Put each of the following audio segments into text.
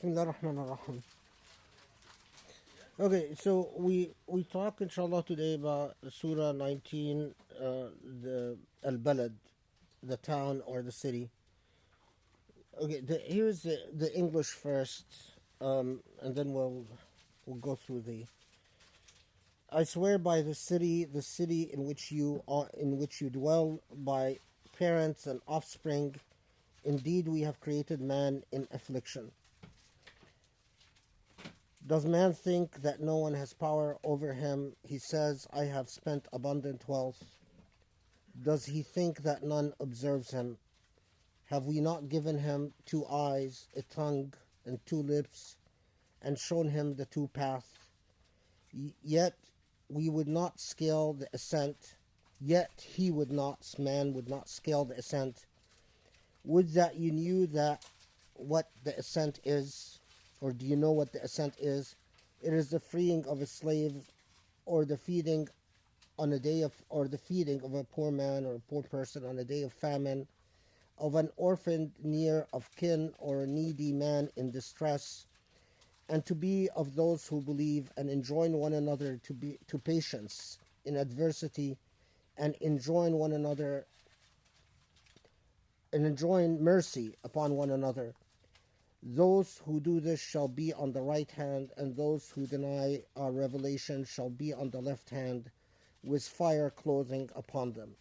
Bismillah ar-Rahman ar-Rahim. Okay, so we talk inshallah today about Surah 19, the Al-Balad, the town or the city. Okay, here's the English first, and then we'll go through the. I swear by the city in which you dwell, by parents and offspring. Indeed, we have created man in affliction. Does man think that no one has power over him? He says, I have spent abundant wealth. Does he think that none observes him? Have we not given him 2 eyes, a tongue, and 2 lips, and shown him the 2 paths? Yet we would not scale the ascent. Yet man would not scale the ascent. Would that you knew that what the ascent is, or do you know what the ascent is? It is the freeing of a slave, or the feeding on a day of, or the feeding of a poor man or a poor person on a day of famine, of an orphan near of kin or a needy man in distress, and to be of those who believe and enjoin one another to patience in adversity, and enjoin one another and enjoin mercy upon one another. Those who do this shall be on the right hand, and those who deny our revelation shall be on the left hand, with fire clothing upon them.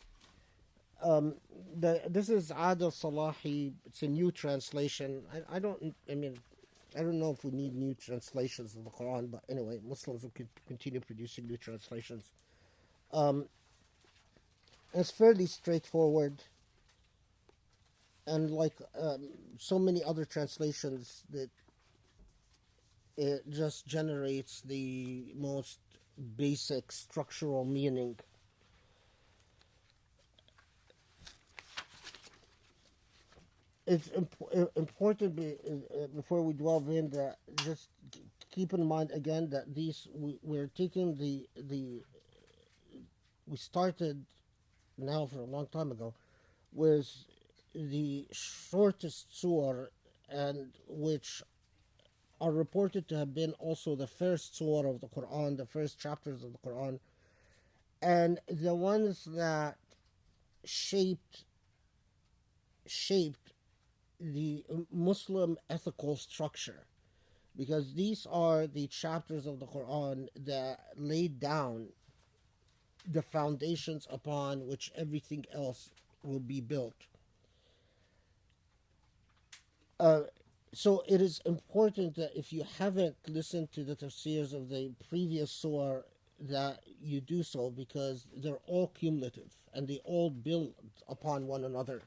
This is Adil Salahi. It's a new translation. I don't know if we need new translations of the Quran, but anyway, Muslims will continue producing new translations. It's fairly straightforward, and like so many other translations, that it just generates the most basic structural meaning. It's important before we delve in that just keep in mind again that we're taking we started now for a long time ago with the shortest surah, and which are reported to have been also the first surah of the Quran, the first chapters of the Quran, and the ones that shaped the Muslim ethical structure, because these are the chapters of the Quran that laid down the foundations upon which everything else will be built. So it is important that if you haven't listened to the tafsirs of the previous surah, that you do so, because they're all cumulative and they all build upon one another.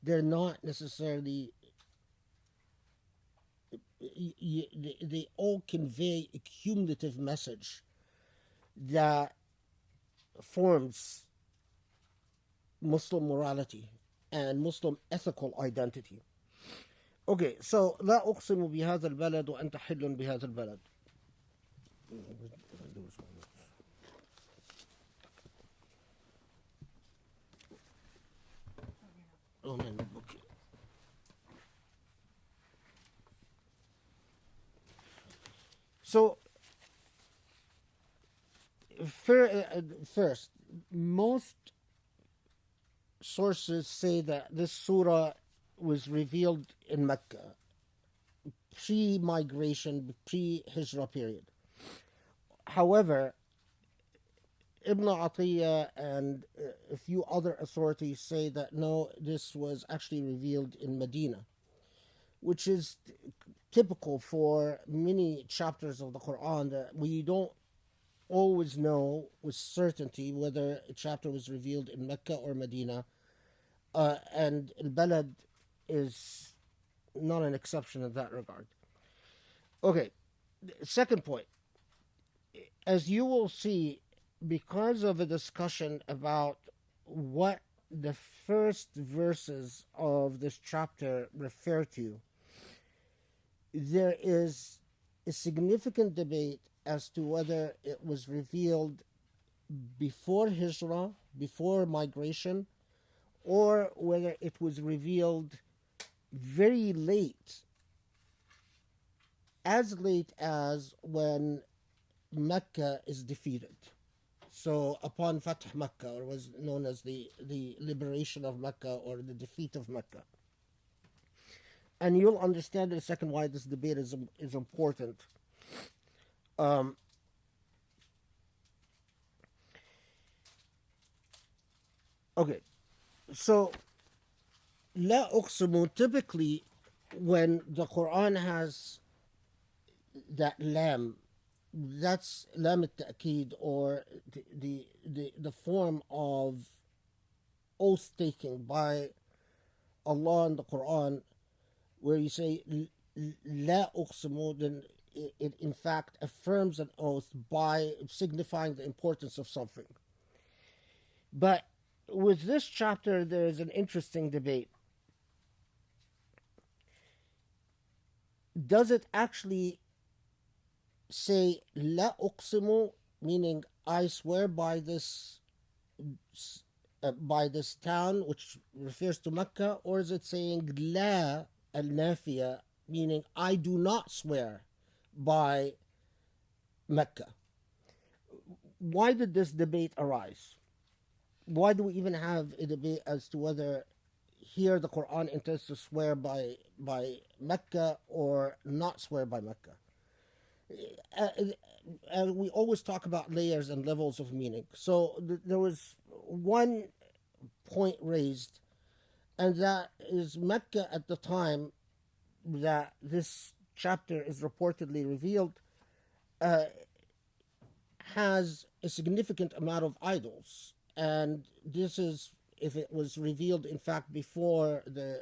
They're not necessarily, they all convey a cumulative message that forms Muslim morality and Muslim ethical identity. Okay, so لا أقسم بهذا البلد وأنت حل بهذا البلد. Oh man, okay. So first, most sources say that this surah was revealed in Mecca, pre-migration, pre-Hijrah period. However, Ibn Atiyah and a few other authorities say that no, this was actually revealed in Medina, which is typical for many chapters of the Quran, that we don't always know with certainty whether a chapter was revealed in Mecca or Medina, and Al-Balad is not an exception in that regard. Okay, second point. As you will see, because of a discussion about what the first verses of this chapter refer to, there is a significant debate as to whether it was revealed before Hijrah, before migration, or whether it was revealed very late as late as when Mecca is defeated. So upon Fatih Mecca, or was known as the liberation of Mecca or the defeat of Mecca. And you'll understand in a second why this debate is important. Um, okay, so La uqsimu, typically when the Quran has that lam, that's lam al-ta'keed, or the form of oath taking by Allah in the Quran, where you say la uqsimu, then it in fact affirms an oath by signifying the importance of something. But with this chapter, there is an interesting debate. Does it actually say la uqsimu, meaning I swear by this town, which refers to Mecca, or is it saying la al-nafiya, meaning I do not swear by Mecca? Why did this debate arise? Why do we even have a debate as to whether here the Quran intends to swear by Mecca or not swear by Mecca? And we always talk about layers and levels of meaning. So there was one point raised, and that is Mecca at the time that this chapter is reportedly revealed has a significant amount of idols. And this is, if it was revealed in fact before the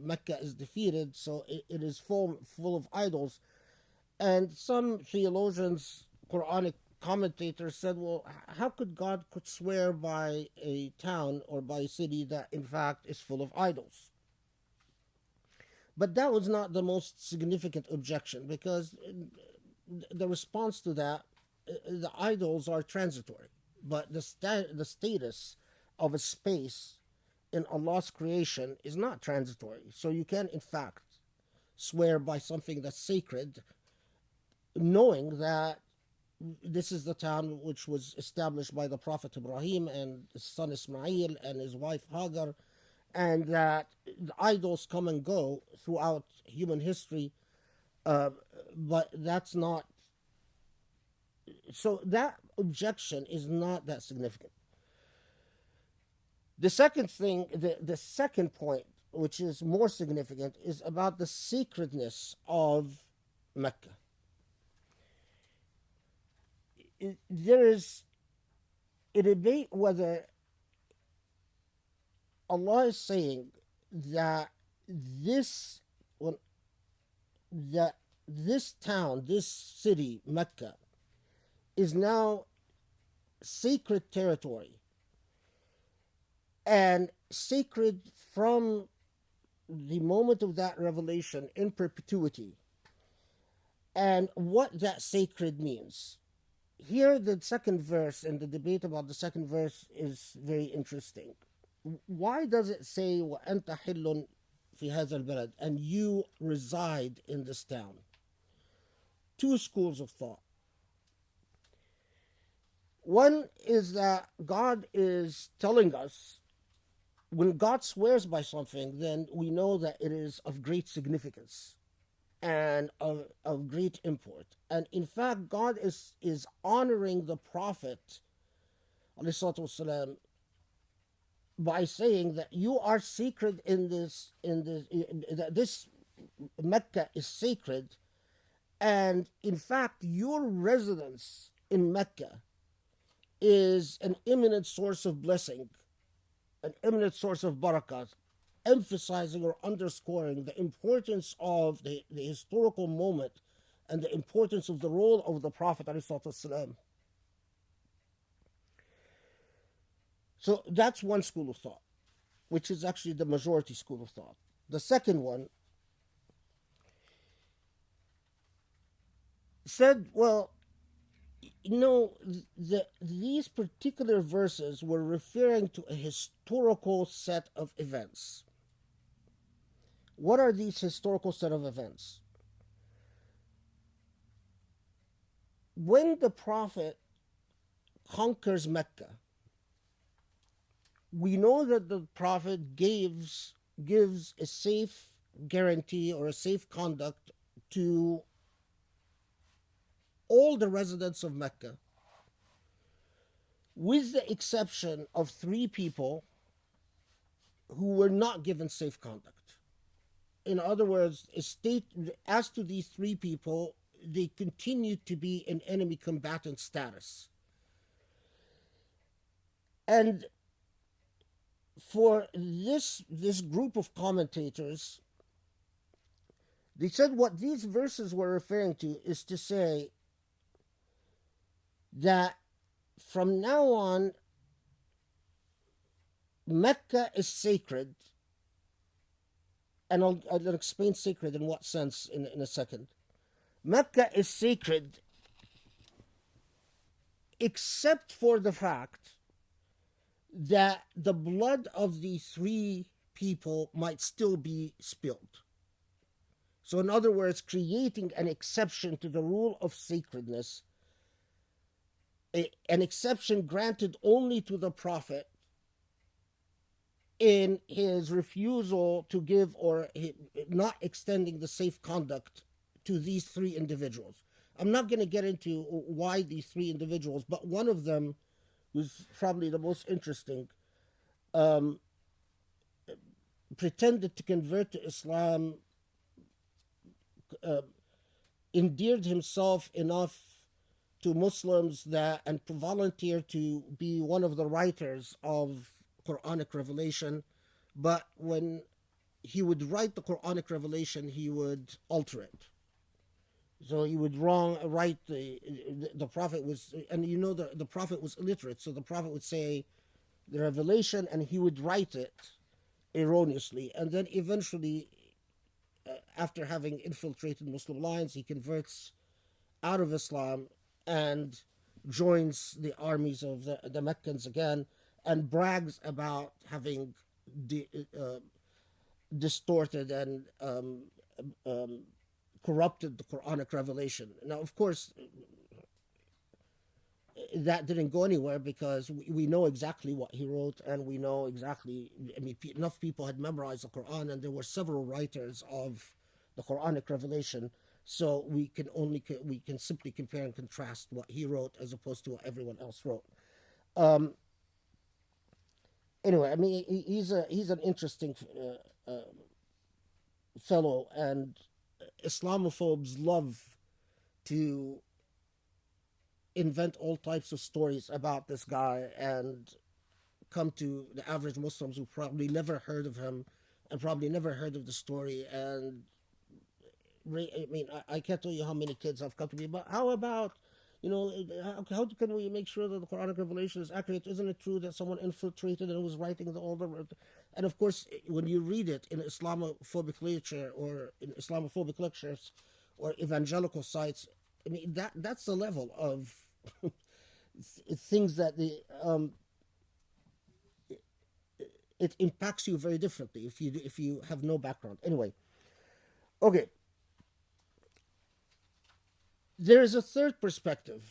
Mecca is defeated, so it is full of idols. And some theologians, Quranic commentators said, well, how could God could swear by a town or by a city that in fact is full of idols? But that was not the most significant objection, because the response to that, the idols are transitory, but the status of a space in Allah's creation is not transitory. So you can in fact swear by something that's sacred, knowing that this is the town which was established by the Prophet Ibrahim and his son Ismail and his wife Hagar, and that the idols come and go throughout human history, but that's not. So that objection is not that significant. The second thing, the second point, which is more significant, is about the sacredness of Mecca. There is a debate whether Allah is saying that this town, this city, Mecca, is now sacred territory and sacred from the moment of that revelation in perpetuity, and what that sacred means. Here, the second verse and the debate about the second verse is very interesting. Why does it say وَأَنْتَ حِلٌّ فِي هَذَا الْبَلَدِ, and you reside in this town? Two schools of thought. One is that God is telling us, when God swears by something, then we know that it is of great significance and of great import. And in fact, God is honoring the Prophet والسلام, by saying that you are sacred that this Mecca is sacred, and in fact your residence in Mecca is an imminent source of blessing, an imminent source of barakah, emphasizing or underscoring the importance of the historical moment and the importance of the role of the Prophet ﷺ. So that's one school of thought, which is actually the majority school of thought. The second one said, well, these particular verses were referring to a historical set of events. What are these historical set of events? when the Prophet conquers Mecca, we know that the Prophet gives a safe guarantee or a safe conduct to all the residents of Mecca, with the exception of 3 people who were not given safe conduct. In other words, as to these 3 people, they continued to be in enemy combatant status. And for this group of commentators, they said what these verses were referring to is to say that from now on, Mecca is sacred, and I'll explain sacred in what sense in a second. Mecca is sacred except for the fact that the blood of the 3 people might still be spilled. So in other words, creating an exception to the rule of sacredness, an exception granted only to the Prophet in his refusal to give or not extending the safe conduct to these 3 individuals. I'm not going to get into why these 3 individuals, but one of them, who's probably the most interesting, pretended to convert to Islam, endeared himself enough to Muslims and volunteered to be one of the writers of Quranic revelation, but when he would write the Quranic revelation, he would alter it. So he would write the Prophet was, and the Prophet was illiterate, so the Prophet would say the revelation and he would write it erroneously, and then eventually, after having infiltrated Muslim lines, he converts out of Islam and joins the armies of the Meccans again, and brags about having distorted and corrupted the Quranic revelation. Now, of course, that didn't go anywhere because we know exactly what he wrote, and we know exactly, enough people had memorized the Quran, and there were several writers of the Quranic revelation, so we can simply compare and contrast what he wrote as opposed to what everyone else wrote. Anyway, he's an interesting fellow, and Islamophobes love to invent all types of stories about this guy and come to the average Muslims who probably never heard of him and probably never heard of the story. And I can't tell you how many kids have come to me, but how about, how can we make sure that the Quranic revelation is accurate? Isn't it true that someone infiltrated and was writing the older? And of course, when you read it in Islamophobic literature or in Islamophobic lectures or evangelical sites, that's the level of things that it impacts you very differently if you have no background. Anyway, okay. There is a third perspective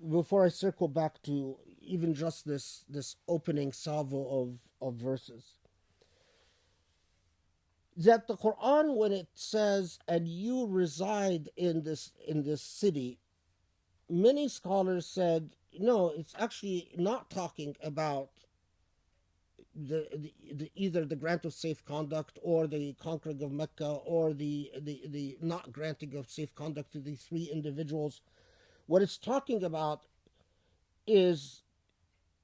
before I circle back to even just this opening salvo of verses. That the Quran, when it says, and you reside in this city, many scholars said, no, it's actually not talking about either the grant of safe conduct or the conquering of Mecca or the not granting of safe conduct to these 3 individuals. What it's talking about is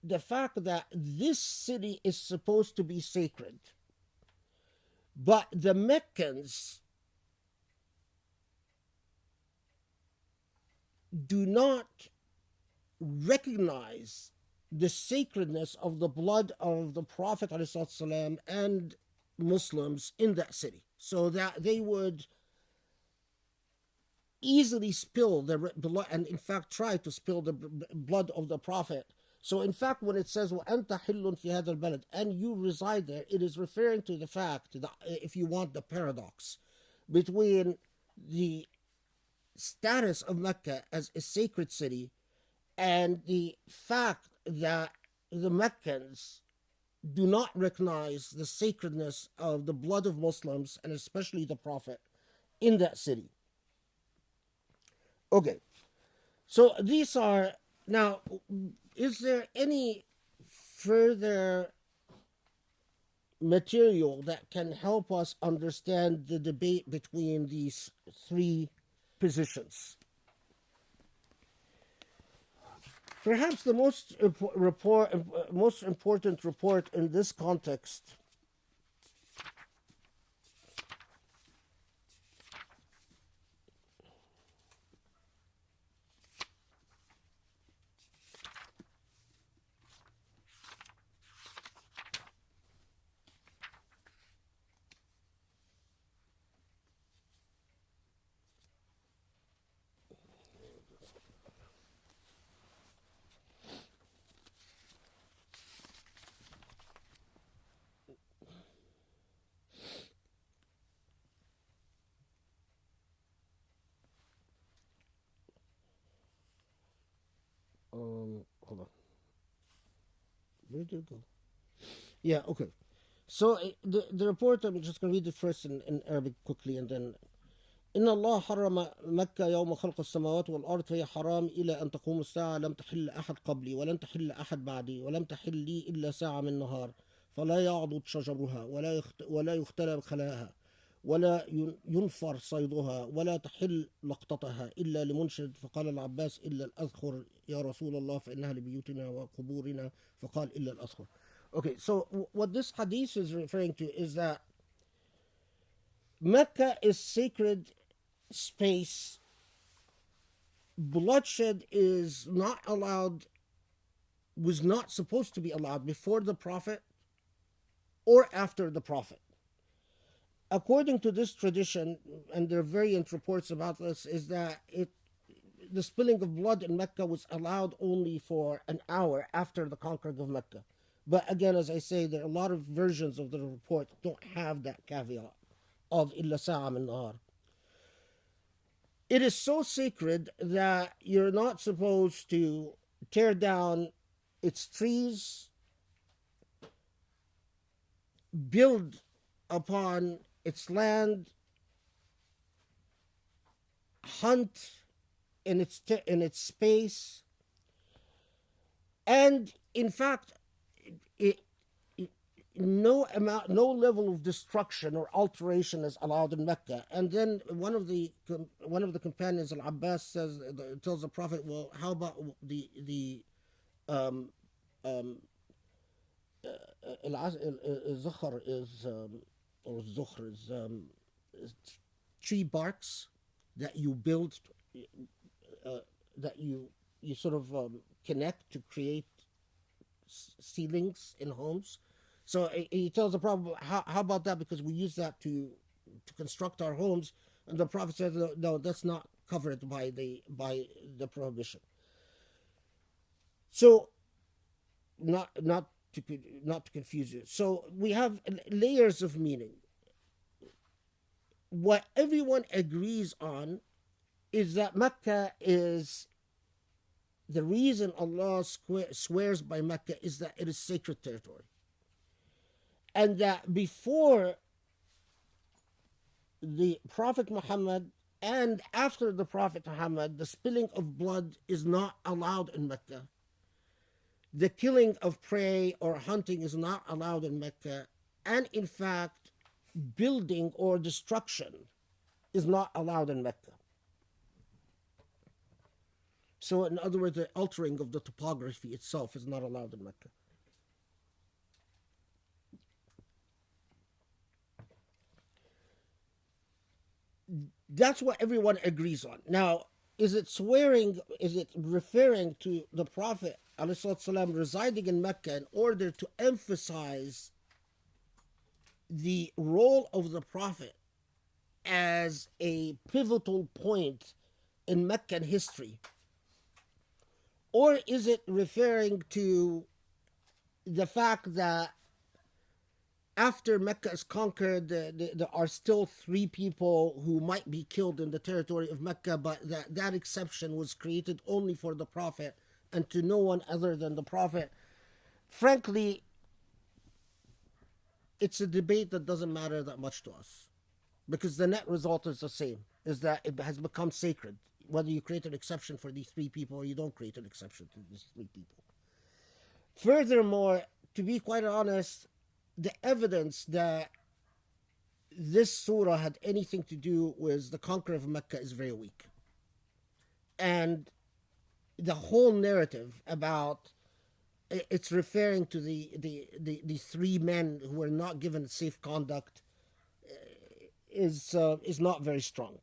the fact that this city is supposed to be sacred, but the Meccans do not recognize the sacredness of the blood of the Prophet ﷺ and Muslims in that city, so that they would easily spill the blood, and in fact try to spill the blood of the Prophet. So in fact, when it says وَأَنْتَ حِلٌّ فِي هَذَا الْبَلَدِ, and you reside there, it is referring to the fact that, if you want, the paradox between the status of Mecca as a sacred city and the fact that the Meccans do not recognize the sacredness of the blood of Muslims and especially the Prophet in that city. Okay, so these are now. Is there any further material that can help us understand the debate between these three positions? Perhaps the most important report in this context hold on. Where did it go? Yeah, okay. So the report, I'm just going to read it first in Arabic quickly and then إن الله حرم مكة يوم خلق السماوات والأرض فهي حرام إلى أن تقوم الساعة لم تحل أحد قبلي ولن تحل أحد بعدي ولم تحل لي إلا ساعة من نهار فلا يعضد شجرها ولا يختلى خلاها ولا ينفر صيدها ولا تحل لقطتها إلا لمنشد فقال العباس إلا الأذخر يا رسول الله فإنها لبيوتنا وقبورنا فقال إلا الأذخر. Okay, so what this hadith is referring to is that Mecca is sacred space. Bloodshed is not allowed, was not supposed to be allowed before the Prophet or after the Prophet. According to this tradition, and there are variant reports about this, is that the spilling of blood in Mecca was allowed only for an hour after the conquering of Mecca. But again, as I say, there are a lot of versions of the report don't have that caveat of illa sa'a min nahar. It is so sacred that you're not supposed to tear down its trees, build upon its land, hunt in its space, and in fact, no level of destruction or alteration is allowed in Mecca. And then one of the companions, Al Abbas, tells the Prophet, "Well, how about the Zuhr is tree barks that you build, that you sort of connect to create ceilings in homes." So he tells the Prophet, how about that? Because we use that to construct our homes. And the Prophet says, no, that's not covered by the prohibition. So not to confuse you. So we have layers of meaning. What everyone agrees on is that Mecca is, the reason Allah swears by Mecca is that it is sacred territory. And that before the Prophet Muhammad and after the Prophet Muhammad, the spilling of blood is not allowed in Mecca. The killing of prey or hunting is not allowed in Mecca. And in fact, building or destruction is not allowed in Mecca. So in other words, the altering of the topography itself is not allowed in Mecca. That's what everyone agrees on. Now, is it referring to the Prophet ﷺ residing in Mecca in order to emphasize the role of the Prophet as a pivotal point in Meccan history? Or is it referring to the fact that after Mecca is conquered, there are still 3 people who might be killed in the territory of Mecca, but that exception was created only for the Prophet and to no one other than the Prophet. Frankly, it's a debate that doesn't matter that much to us because the net result is the same, is that it has become sacred, whether you create an exception for these 3 people or you don't create an exception for these 3 people. Furthermore, to be quite honest, the evidence that this surah had anything to do with the conquer of Mecca is very weak. And the whole narrative about it's referring to the 3 men who were not given safe conduct is not very strong.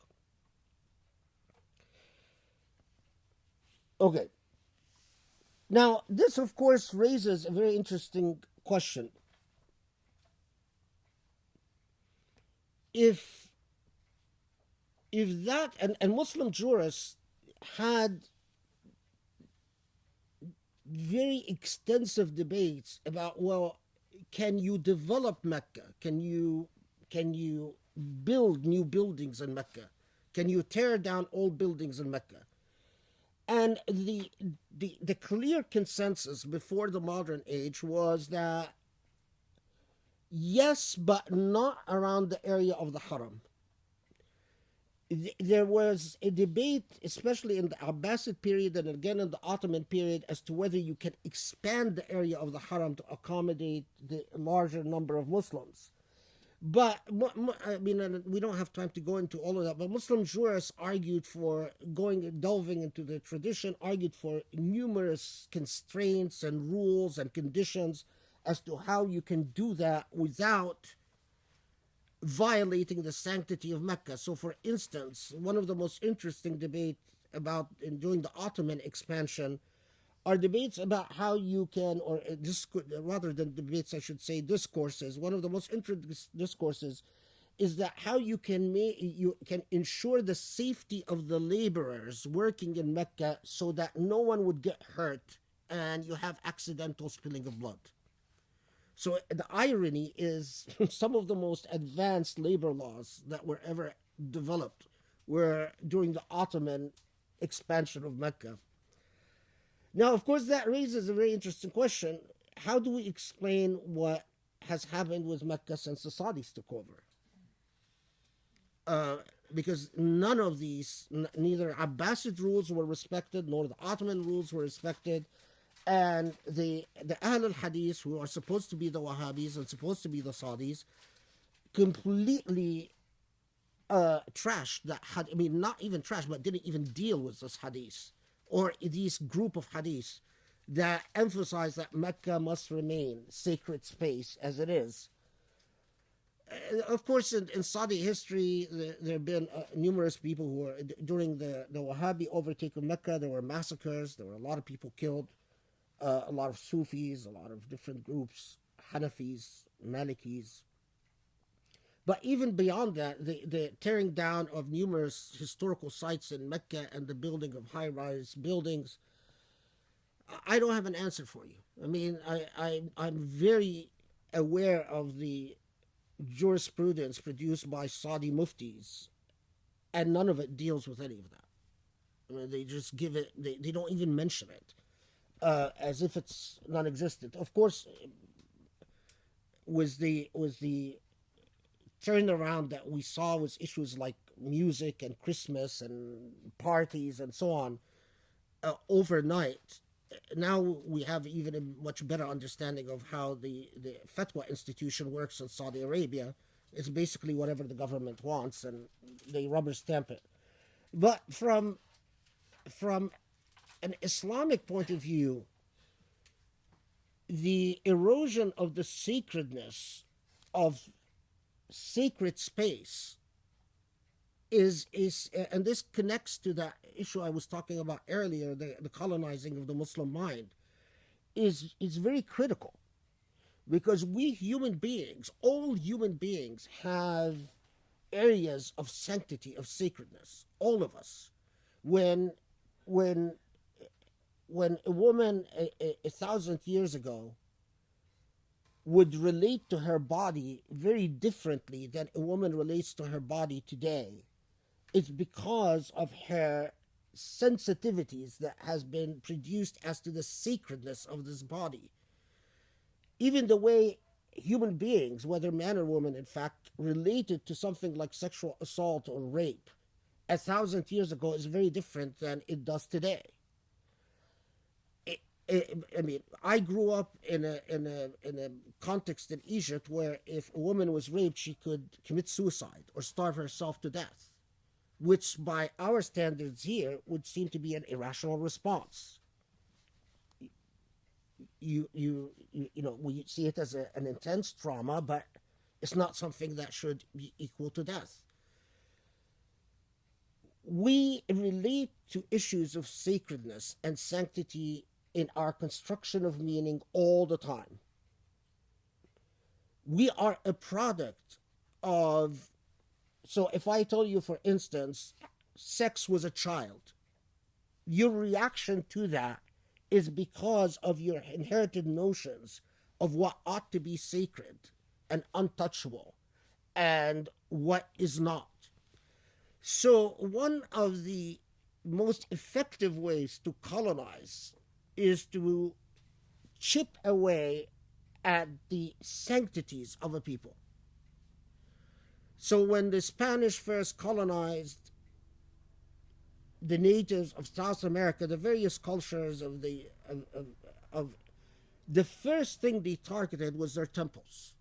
Okay. Now, this of course raises a very interesting question. If that and Muslim jurists had very extensive debates about, well, can you develop Mecca? Can you build new buildings in Mecca? Can you tear down old buildings in Mecca? And the clear consensus before the modern age was that yes, but not around the area of the Haram. There was a debate, especially in the Abbasid period and again in the Ottoman period, as to whether you can expand the area of the Haram to accommodate the larger number of Muslims. But I mean, we don't have time to go into all of that. But Muslim jurists argued for delving into the tradition, argued for numerous constraints and rules and conditions as to how you can do that without violating the sanctity of Mecca. So, for instance, one of the most interesting debates during the Ottoman expansion are debates about how you can, or rather than debates, I should say discourses. One of the most interesting discourses is that how you can ensure the safety of the laborers working in Mecca so that no one would get hurt and you have accidental spilling of blood. So the irony is some of the most advanced labor laws that were ever developed were during the Ottoman expansion of Mecca. Now, of course, that raises a very interesting question. How do we explain what has happened with Mecca since the Saudis took over? Because none of these, neither Abbasid rules were respected, nor the Ottoman rules were respected. And the Ahl al-Hadith, who are supposed to be the Wahhabis and supposed to be the Saudis, completely trashed that. I mean, not even trashed, but didn't even deal with this Hadith or this group of Hadith that emphasize that Mecca must remain sacred space as it is. Of course, in Saudi history, there have been numerous people who were, during the Wahhabi overtake of Mecca, there were massacres, there were a lot of people killed. A lot of Sufis, a lot of different groups, Hanafis, Malikis. But even beyond that, the tearing down of numerous historical sites in Mecca and the building of high-rise buildings, I don't have an answer for you. I mean, I'm very aware of the jurisprudence produced by Saudi muftis, and none of it deals with any of that. I mean, they just give it, they don't even mention it. As if it's non-existent. Of course, with the turnaround that we saw with issues like music and Christmas and parties and so on overnight, now we have even a much better understanding of how the fatwa institution works in Saudi Arabia. It's basically whatever the government wants, and they rubber stamp it. But from an Islamic point of view, the erosion of the sacredness of sacred space is and this connects to that issue I was talking about earlier, the colonizing of the Muslim mind, is very critical, because we human beings, all human beings, have areas of sanctity, of sacredness, all of us. When a woman 1,000 years ago would relate to her body very differently than a woman relates to her body today. It's because of her sensitivities that has been produced as to the sacredness of this body. Even the way human beings, whether man or woman, in fact, related to something like sexual assault or rape 1,000 years ago is very different than it does today. I mean, I grew up in a context in Egypt where if a woman was raped, she could commit suicide or starve herself to death, which by our standards here would seem to be an irrational response. We see it as an intense trauma, but it's not something that should be equal to death. We relate to issues of sacredness and sanctity in our construction of meaning all the time. We are a product of, so if I told you, for instance, sex was a child, your reaction to that is because of your inherited notions of what ought to be sacred and untouchable and what is not. So one of the most effective ways to colonize is to chip away at the sanctities of a people. So when the Spanish first colonized the natives of South America, the various cultures of the first thing they targeted was their temples.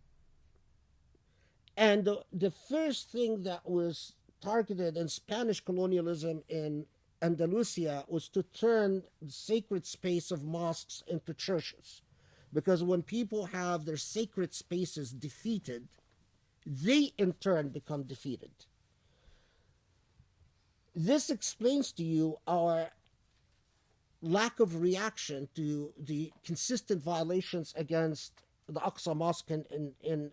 And the first thing that was targeted in Spanish colonialism in Andalusia was to turn the sacred space of mosques into churches. Because when people have their sacred spaces defeated, they in turn become defeated. This explains to you our lack of reaction to the consistent violations against the Aqsa Mosque in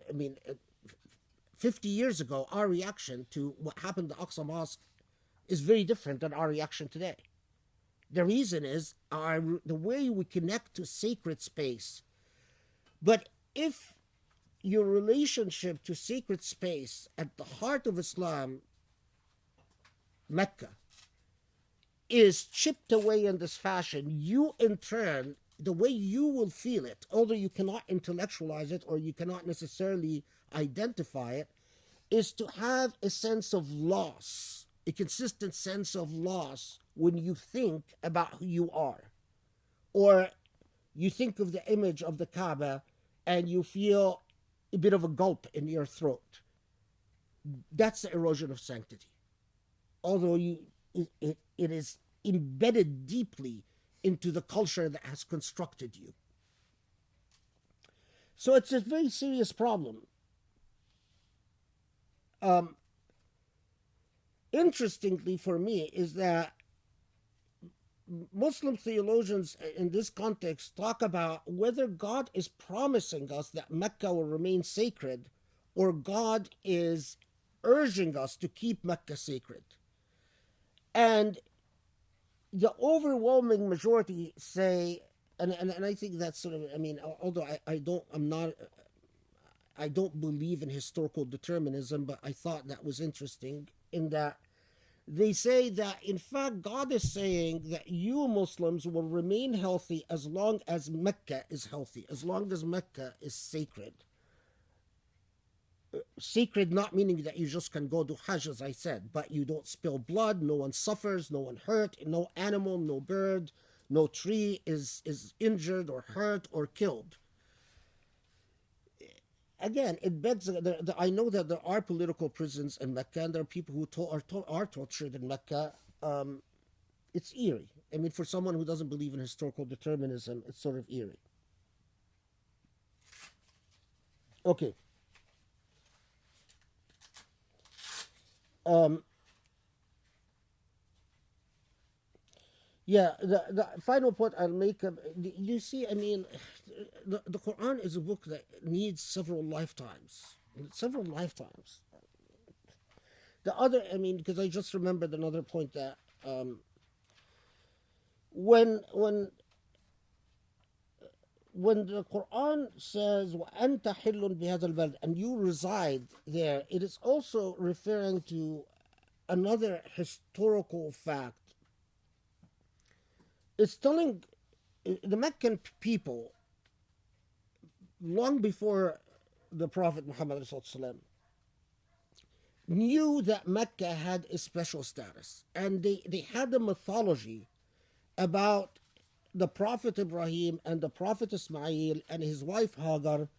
50 years ago. Our reaction to what happened to Aqsa Mosque is very different than our reaction today. The reason is the way we connect to sacred space. But if your relationship to sacred space at the heart of Islam, Mecca, is chipped away in this fashion, you in turn, the way you will feel it, although you cannot intellectualize it or you cannot necessarily identify it, is to have a sense of loss, a consistent sense of loss when you think about who you are. Or you think of the image of the Kaaba and you feel a bit of a gulp in your throat. That's the erosion of sanctity. Although it is embedded deeply into the culture that has constructed you. So it's a very serious problem. Interestingly for me is that Muslim theologians in this context talk about whether God is promising us that Mecca will remain sacred or God is urging us to keep Mecca sacred. And the overwhelming majority say, and I think that's sort of, although I don't believe in historical determinism, but I thought that was interesting in that they say that, in fact, God is saying that you Muslims will remain healthy as long as Mecca is healthy, as long as Mecca is sacred. Sacred not meaning that you just can go do Hajj, as I said, but you don't spill blood, no one suffers, no one hurt, no animal, no bird, no tree is injured or hurt or killed. Again, it begs. I know that there are political prisons in Mecca, and there are people who are tortured in Mecca. It's eerie. For someone who doesn't believe in historical determinism, it's sort of eerie. Okay. Yeah, the final point I'll make, you see, the Quran is a book that needs several lifetimes. Several lifetimes. The other, because I just remembered another point that when when the Quran says وَأَنْتَ حِلٌّ بِهَذَا الْبَلْدِ and you reside there, it is also referring to another historical fact. It's telling the Meccan people, long before the Prophet Muhammad ﷺ, knew that Mecca had a special status. And they had a mythology about the Prophet Ibrahim and the Prophet Ismail and his wife Hagar,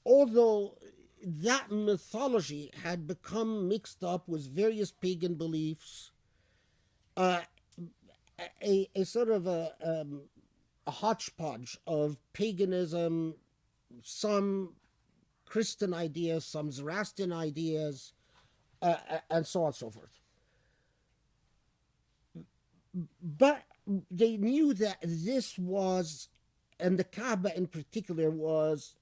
although that mythology had become mixed up with various pagan beliefs, a sort of a hodgepodge of paganism, some Christian ideas, some Zoroastrian ideas, and so on and so forth. But they knew that this was, and the Kaaba in particular, was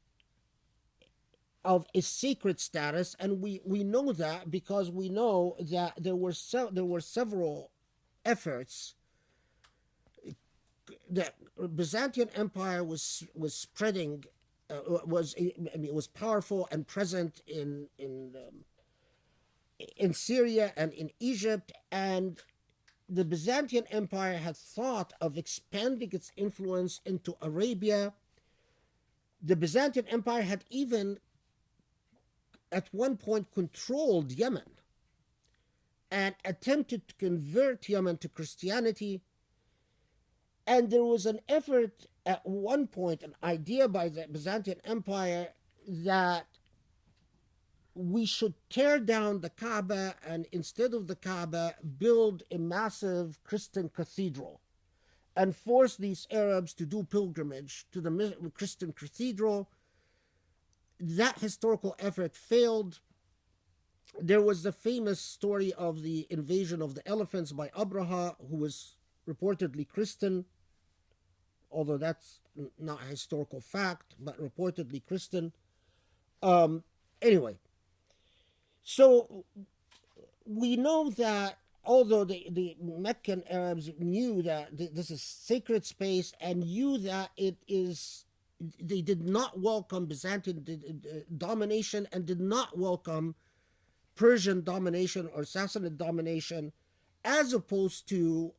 of a sacred status, and we know that because we know that there were several efforts. The Byzantine Empire was spreading, it was powerful and present in Syria and in Egypt, and the Byzantine Empire had thought of expanding its influence into Arabia. The Byzantine Empire had even at one point controlled Yemen and attempted to convert Yemen to Christianity. And there was an effort at one point, an idea by the Byzantine Empire, that we should tear down the Kaaba and instead of the Kaaba build a massive Christian cathedral and force these Arabs to do pilgrimage to the Christian cathedral. That historical effort failed. There was the famous story of the invasion of the elephants by Abraha, who was reportedly Christian, although that's not a historical fact, but reportedly Christian. Anyway, so we know that although the Meccan Arabs knew that this is sacred space and knew that it is, they did not welcome Byzantine domination and did not welcome Persian domination or Sassanid domination, as opposed to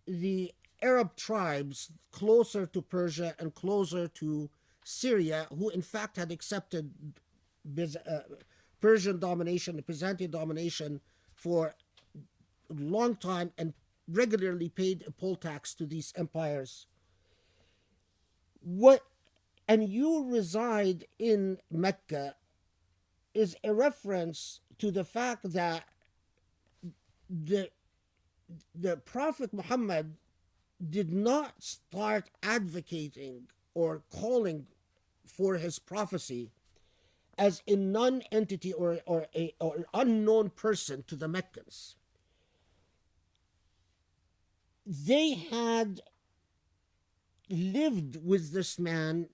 the Arab tribes closer to Persia and closer to Syria, who in fact had accepted Persian domination, Byzantine domination for a long time and regularly paid a poll tax to these empires. And you reside in Mecca is a reference to the fact that the Prophet Muhammad did not start advocating or calling for his prophecy as a non-entity or an unknown person to the Meccans. They had lived with this man,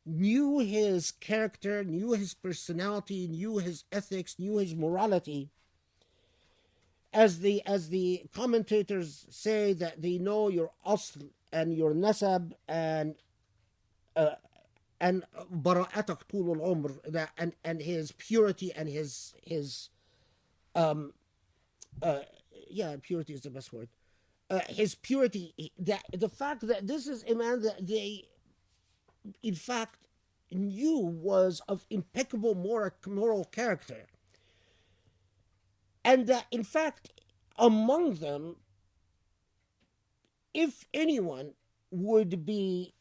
knew his character, knew his personality, knew his ethics, knew his morality. As the commentators say, that they know your asl and your nasab and bara'atak tulul umr, and his purity and his purity is the best word. His purity, that the fact that this is a man that they in fact knew was of impeccable moral character, and that in fact among them, if anyone would be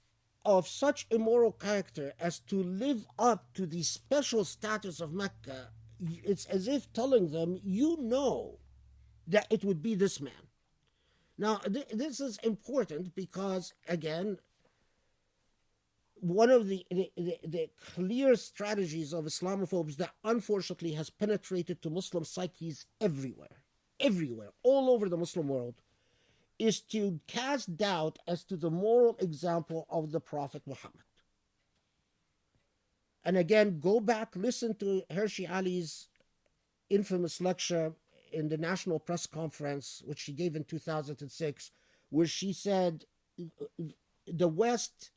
of such a moral character as to live up to the special status of Mecca, it's as if telling them, you know that it would be this man. Now, this is important because, again, one of the clear strategies of Islamophobes that unfortunately has penetrated to Muslim psyches everywhere, all over the Muslim world, is to cast doubt as to the moral example of the Prophet Muhammad. And again, go back, listen to Hershey Ali's infamous lecture in the National Press Conference, which she gave in 2006, where she said the West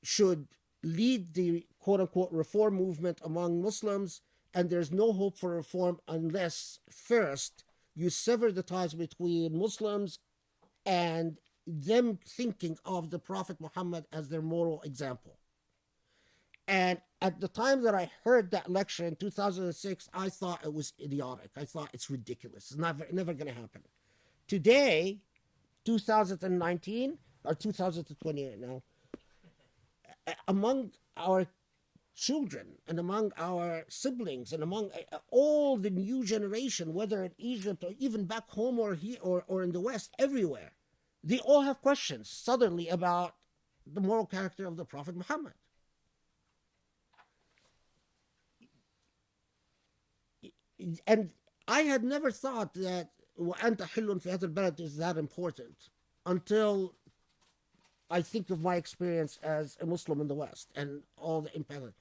should lead the quote unquote reform movement among Muslims, and there's no hope for reform unless first you sever the ties between Muslims and them thinking of the Prophet Muhammad as their moral example. And at the time that I heard that lecture in 2006, I thought it was idiotic. I thought it's ridiculous. It's never going to happen. Today, 2019 or 2028 now, among our children and among our siblings and among all the new generation, whether in Egypt or even back home or here or in the West, everywhere, they all have questions suddenly about the moral character of the Prophet Muhammad. And I had never thought that وأنت حل في هذا البلد is that important until I think of my experience as a Muslim in the West and all the impact.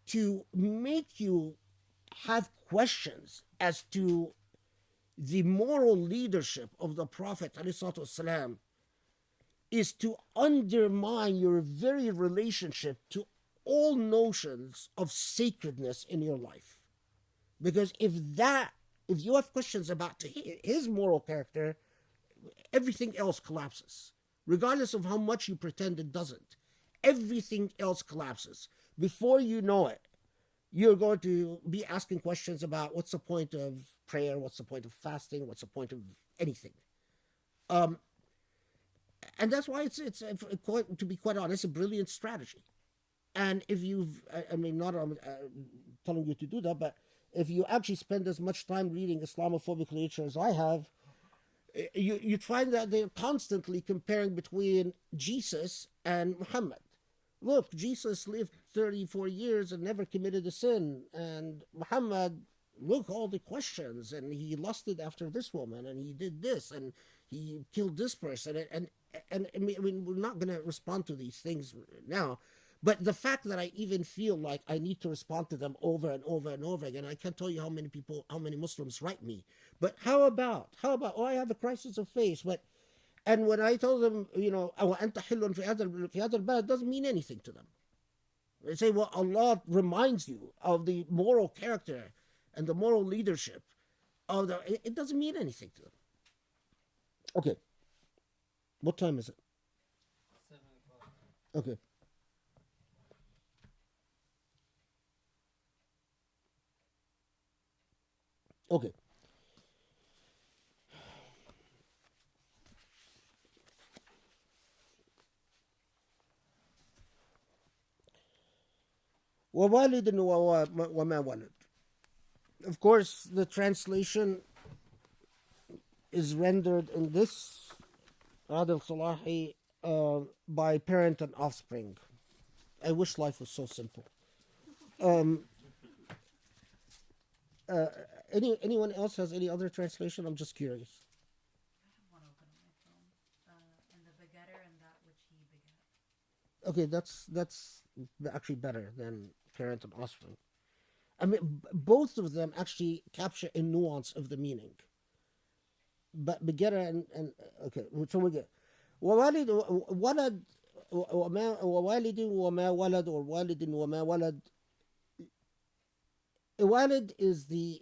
To make you have questions as to the moral leadership of the Prophet ﷺ is to undermine your very relationship to all notions of sacredness in your life. Because if you have questions about his moral character, everything else collapses. Regardless of how much you pretend it doesn't, everything else collapses. Before you know it, you're going to be asking questions about what's the point of prayer, what's the point of fasting, what's the point of anything. And that's why it's to be quite honest, a brilliant strategy. And if I mean, not telling you to do that, but if you actually spend as much time reading Islamophobic literature as I have, you'd find that they're constantly comparing between Jesus and Muhammad. Look, Jesus lived 34 years and never committed a sin. And Muhammad, look, all the questions. And he lusted after this woman, and he did this, and he killed this person. And I mean, we're not going to respond to these things now. But the fact that I even feel like I need to respond to them over and over and over again, I can't tell you how many Muslims write me. But how about, oh, I have a crisis of faith. And when I tell them, أنت حل في هذا البلد, doesn't mean anything to them. They say, well, Allah reminds you of the moral character and the moral leadership of it doesn't mean anything to them. Okay. What time is it? 7:00. Okay. Okay. ووالد وما ولد. Of course, the translation is rendered in this Adil Salahi by parent and offspring. I wish life was so simple. Anyone else has any other translation? I'm just curious. I have one open on my phone. And the begetter and that which he begat. Okay, that's actually better than parent and offspring. I mean, both of them actually capture a nuance of the meaning. But begetter and okay, so we get ووالد ولد ووالد وما ولد or والد وما ولد. Walid is the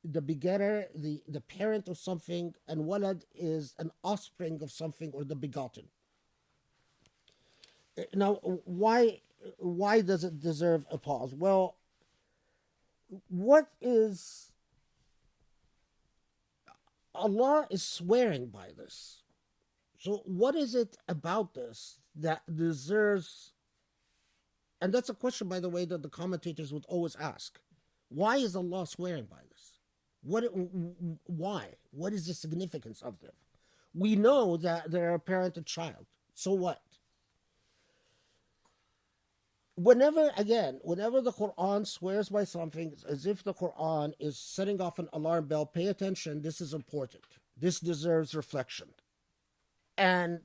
begetter, the parent of something, and walad is an offspring of something or the begotten. Now, why does it deserve a pause? Well, what is Allah is swearing by this. So what is it about this that deserves, and that's a question, by the way, that the commentators would always ask. Why is Allah swearing by this? Why? What is the significance of this? We know that they're a parent and child. So what? Whenever the Quran swears by something, it's as if the Quran is setting off an alarm bell. Pay attention, this is important. This deserves reflection. And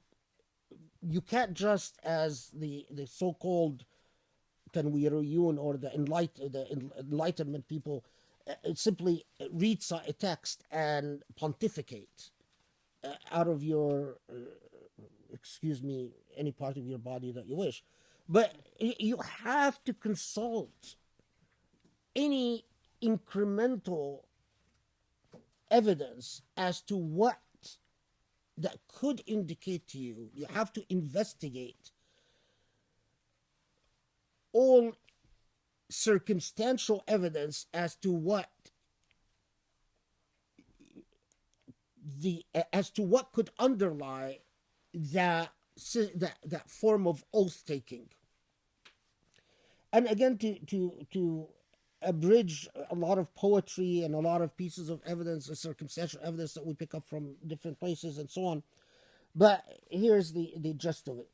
you can't just, as the so-called tanwiriyun or the enlightenment people, simply read a text and pontificate out of your excuse me, any part of your body that you wish. But you have to consult any incremental evidence as to what that could indicate to you. You have to investigate all circumstantial evidence as to what could underlie that form of oath taking. And again, to abridge a lot of poetry and a lot of pieces of evidence, circumstantial evidence that we pick up from different places and so on. But here's the gist of it.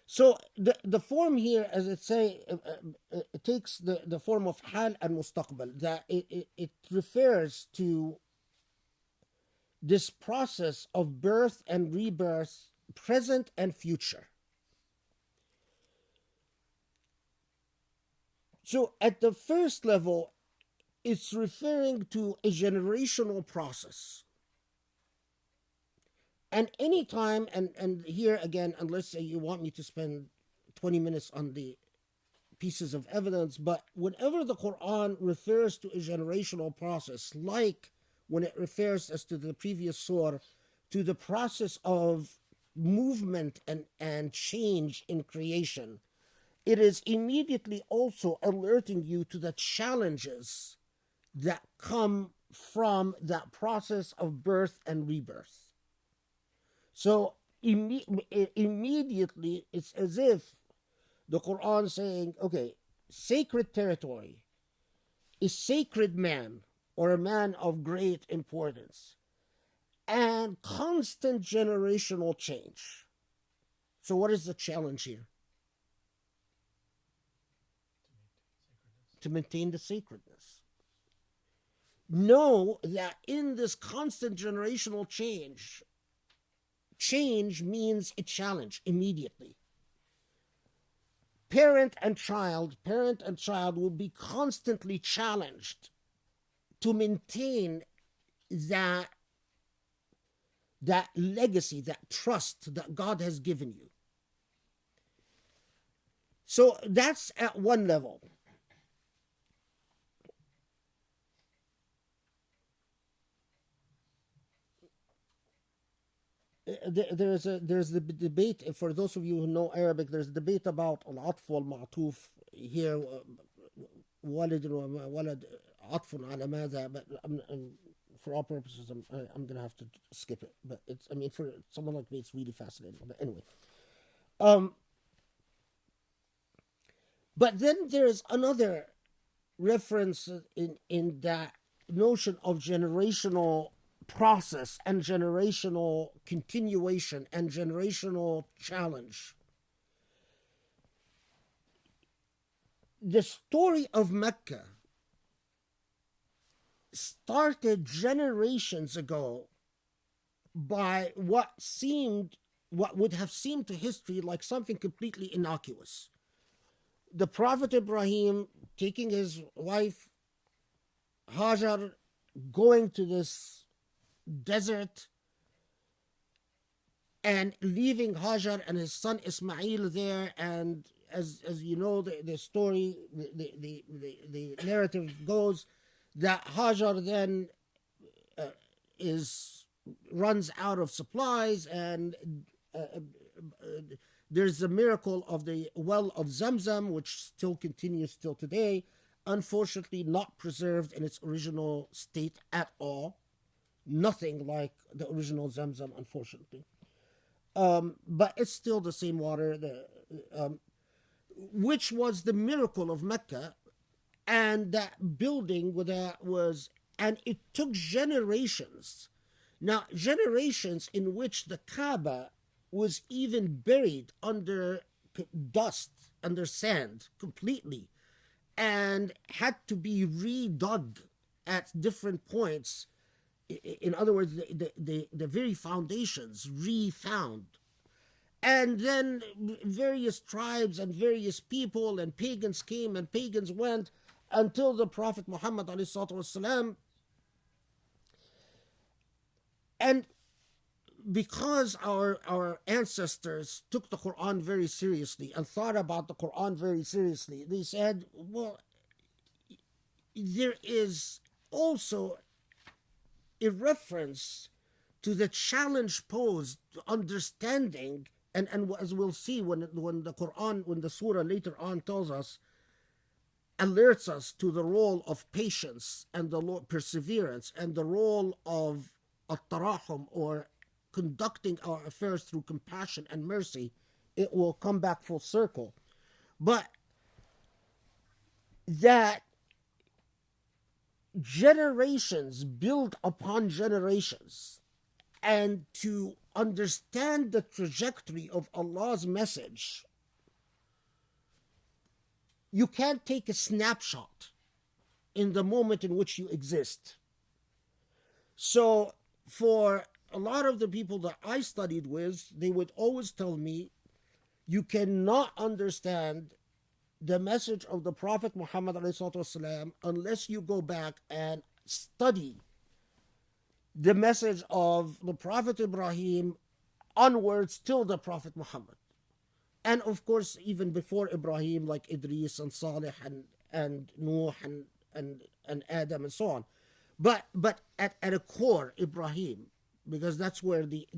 So the form here, as it say, it takes the form of hal and mustaqbal, that it refers to this process of birth and rebirth, present and future. So at the first level, it's referring to a generational process. And any time, and here again, unless you want me to spend 20 minutes on the pieces of evidence, but whenever the Quran refers to a generational process, like when it refers, as to the previous surah, to the process of movement and change in creation, it is immediately also alerting you to the challenges that come from that process of birth and rebirth. So immediately it's as if the Quran saying, okay, sacred territory is sacred man, or a man of great importance, and constant generational change. So what is the challenge here? To maintain the sacredness. Know that in this constant generational change means a challenge immediately. Parent and child will be constantly challenged to maintain that legacy, that trust that God has given you. So that's at one level. There's the debate, for those of you who know Arabic, there's a debate about al-atf wal-ma'tuf here, walid wa walad atfun ala madha, but for all purposes I'm gonna have to skip it. But it's, I mean, for someone like me it's really fascinating. But anyway, but then there's another reference in that notion of generational process and generational continuation and generational challenge. The story of Mecca started generations ago by what would have seemed to history like something completely innocuous. The Prophet Ibrahim taking his wife Hajar, going to this desert and leaving Hajar and his son Ismail there, and as you know, the story, the narrative goes that Hajar then runs out of supplies, and there's the miracle of the well of Zamzam, which still continues till today, unfortunately not preserved in its original state at all. Nothing like the original Zamzam, unfortunately. But it's still the same water, which was the miracle of Mecca, and that building and it took generations. Now, generations in which the Kaaba was even buried under dust, under sand, completely, and had to be redug at different points. In other words, the very foundations refound. And then various tribes and various people and pagans came and pagans went until the Prophet Muhammad ﷺ. And because our ancestors took the Quran very seriously and thought about the Quran very seriously, they said, well, there is also a reference to the challenge posed to understanding, and as we'll see when the Quran, when the surah later on tells us, alerts us to the role of patience and the perseverance and the role of at-tarahum, or conducting our affairs through compassion and mercy, it will come back full circle. But that generations build upon generations, and to understand the trajectory of Allah's message, you can't take a snapshot in the moment in which you exist. So for a lot of the people that I studied with, they would always tell me, you cannot understand the message of the Prophet Muhammad ﷺ unless you go back and study the message of the Prophet Ibrahim onwards till the Prophet Muhammad. And of course, even before Ibrahim, like Idris and Salih and Nuh and Adam and so on. But at a core, Ibrahim, because that's where the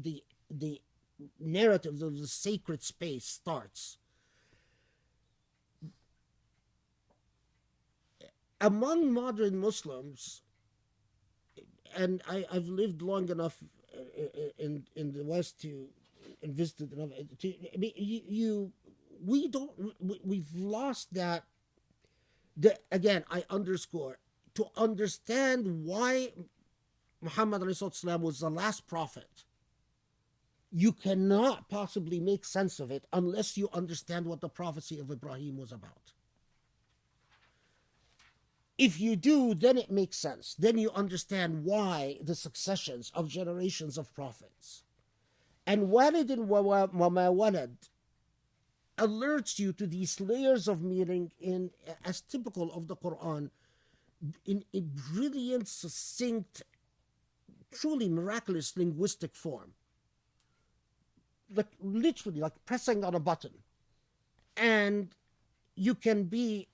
narrative of the sacred space starts. Among modern Muslims, and I've lived long enough in the West to and visited enough. I mean, we've lost that. Again, I underscore, to understand why Muhammad ﷺ was the last prophet, you cannot possibly make sense of it unless you understand what the prophecy of Ibrahim was about. If you do, then it makes sense. Then you understand why the successions of generations of prophets. And walid wa ma walad alerts you to these layers of meaning in, as typical of the Quran, in a brilliant, succinct, truly miraculous linguistic form. Like literally like pressing on a button. And you can be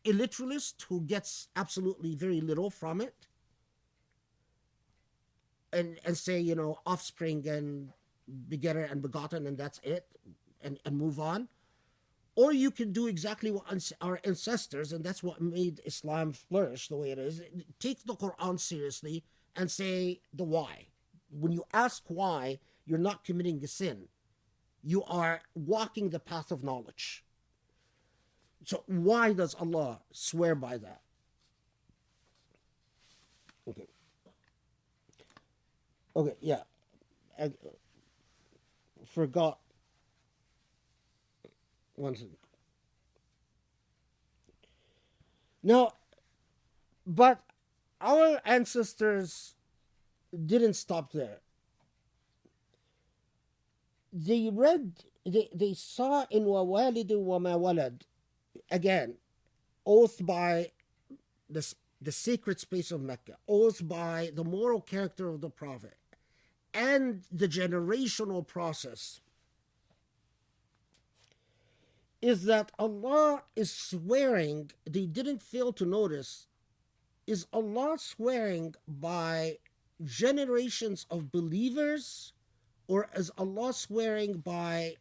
a literalist who gets absolutely very little from it and say, you know, offspring and begetter and begotten and that's it, and move on. Or you can do exactly what our ancestors, and that's what made Islam flourish the way it is, take the Quran seriously and say the why. When you ask why, you're not committing a sin. You are walking the path of knowledge. So why does Allah swear by that? Okay, yeah. I forgot one thing. Now, but our ancestors didn't stop there. They saw in wa walid wa ma walad, again, oath by the sacred space of Mecca, oath by the moral character of the Prophet, and the generational process, is that Allah is swearing, they didn't fail to notice, is Allah swearing by generations of believers, or is Allah swearing by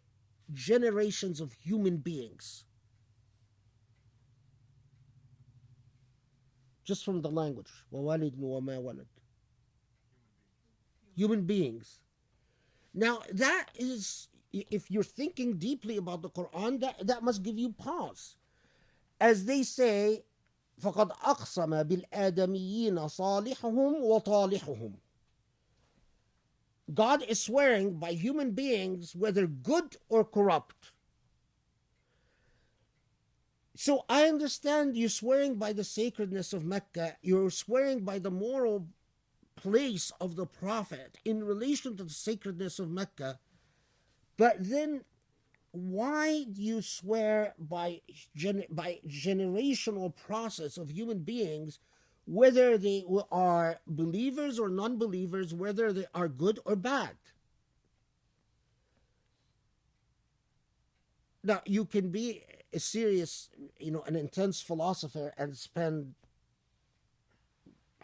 generations of human beings? Just from the language. وَوَالِدٍ وَمَا وَلَدٍ. Human beings. Now that is, if you're thinking deeply about the Quran, that must give you pause. As they say, فَقَدْ أَقْسَمَ بِالْآدَمِيِّينَ صَالِحُهُمْ وَطَالِحُهُمْ. God is swearing by human beings, whether good or corrupt. So I understand you swearing by the sacredness of Mecca, you're swearing by the moral place of the Prophet in relation to the sacredness of Mecca, but then why do you swear by generational process of human beings, whether they are believers or non-believers, whether they are good or bad? Now, you can be a serious, an intense philosopher and spend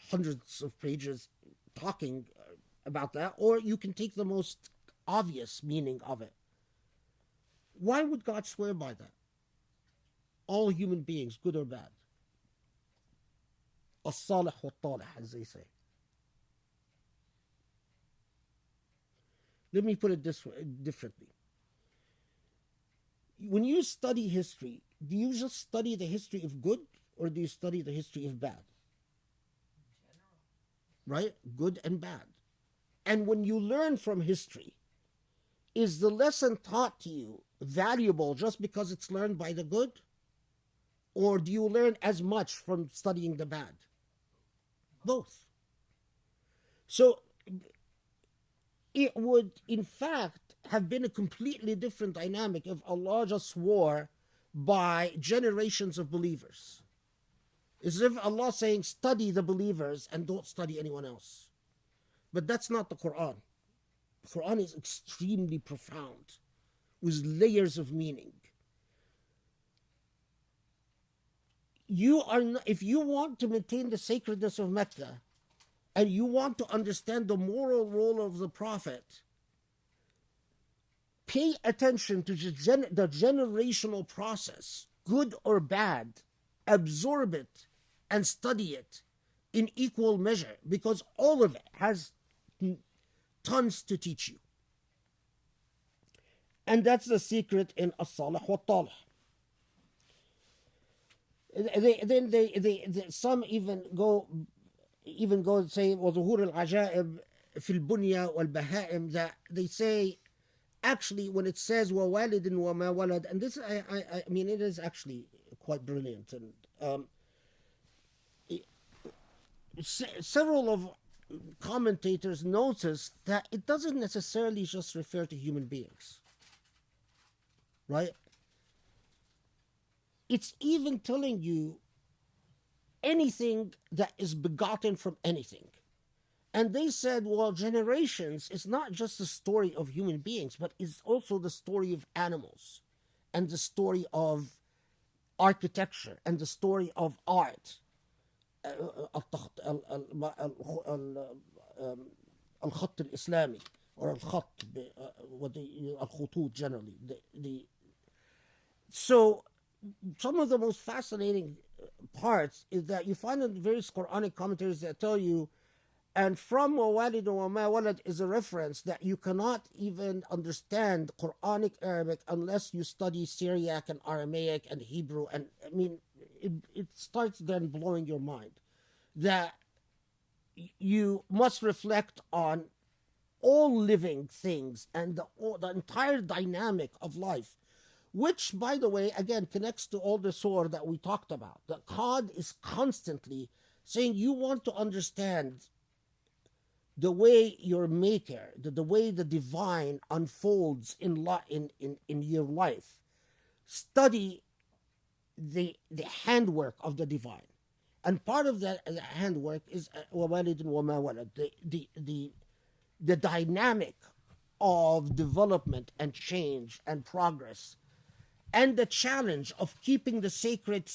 hundreds of pages talking about that, or you can take the most obvious meaning of it. Why would God swear by that? All human beings, good or bad. As-salih wa-talih, as they say. Let me put it this way, differently. When you study history, do you just study the history of good, or do you study the history of bad? Right? Good and bad. And when you learn from history, is the lesson taught to you valuable just because it's learned by the good? Or do you learn as much from studying the bad? Both. So it would, in fact, have been a completely different dynamic if Allah just swore by generations of believers. It's as if Allah saying, study the believers and don't study anyone else. But that's not the Quran. The Quran is extremely profound, with layers of meaning. If you want to maintain the sacredness of Mecca, and you want to understand the moral role of the Prophet, pay attention to the generational process, good or bad, absorb it and study it in equal measure, because all of it has tons to teach you. And that's the secret in as-salih wa-talih. Some even go and say وظهور العجائب في البنية والبهائم, that they say actually when it says ووالد وما ولد, and this I mean it is actually quite brilliant, and several of commentators notice that it doesn't necessarily just refer to human beings, right? It's even telling you anything that is begotten from anything. And they said, well, generations is not just the story of human beings, but it's also the story of animals, and the story of architecture, and the story of art. الخط الإسلامي, or الخطوط generally. So some of the most fascinating parts is that you find in various Quranic commentaries that tell you, and from وَوَالِدٌ وَمَا وَلَدْ is a reference that you cannot even understand Quranic Arabic unless you study Syriac and Aramaic and Hebrew. And I mean, it starts then blowing your mind that you must reflect on all living things and the entire dynamic of life, which, by the way, again, connects to all the surah that we talked about. That God is constantly saying, you want to understand the way your maker, the way the divine unfolds in your life. Study the handwork of the divine. And part of that handwork is وَوَالِدٍ وَمَا وَلَدٍ, the dynamic of development and change and progress, and the challenge of keeping the sacred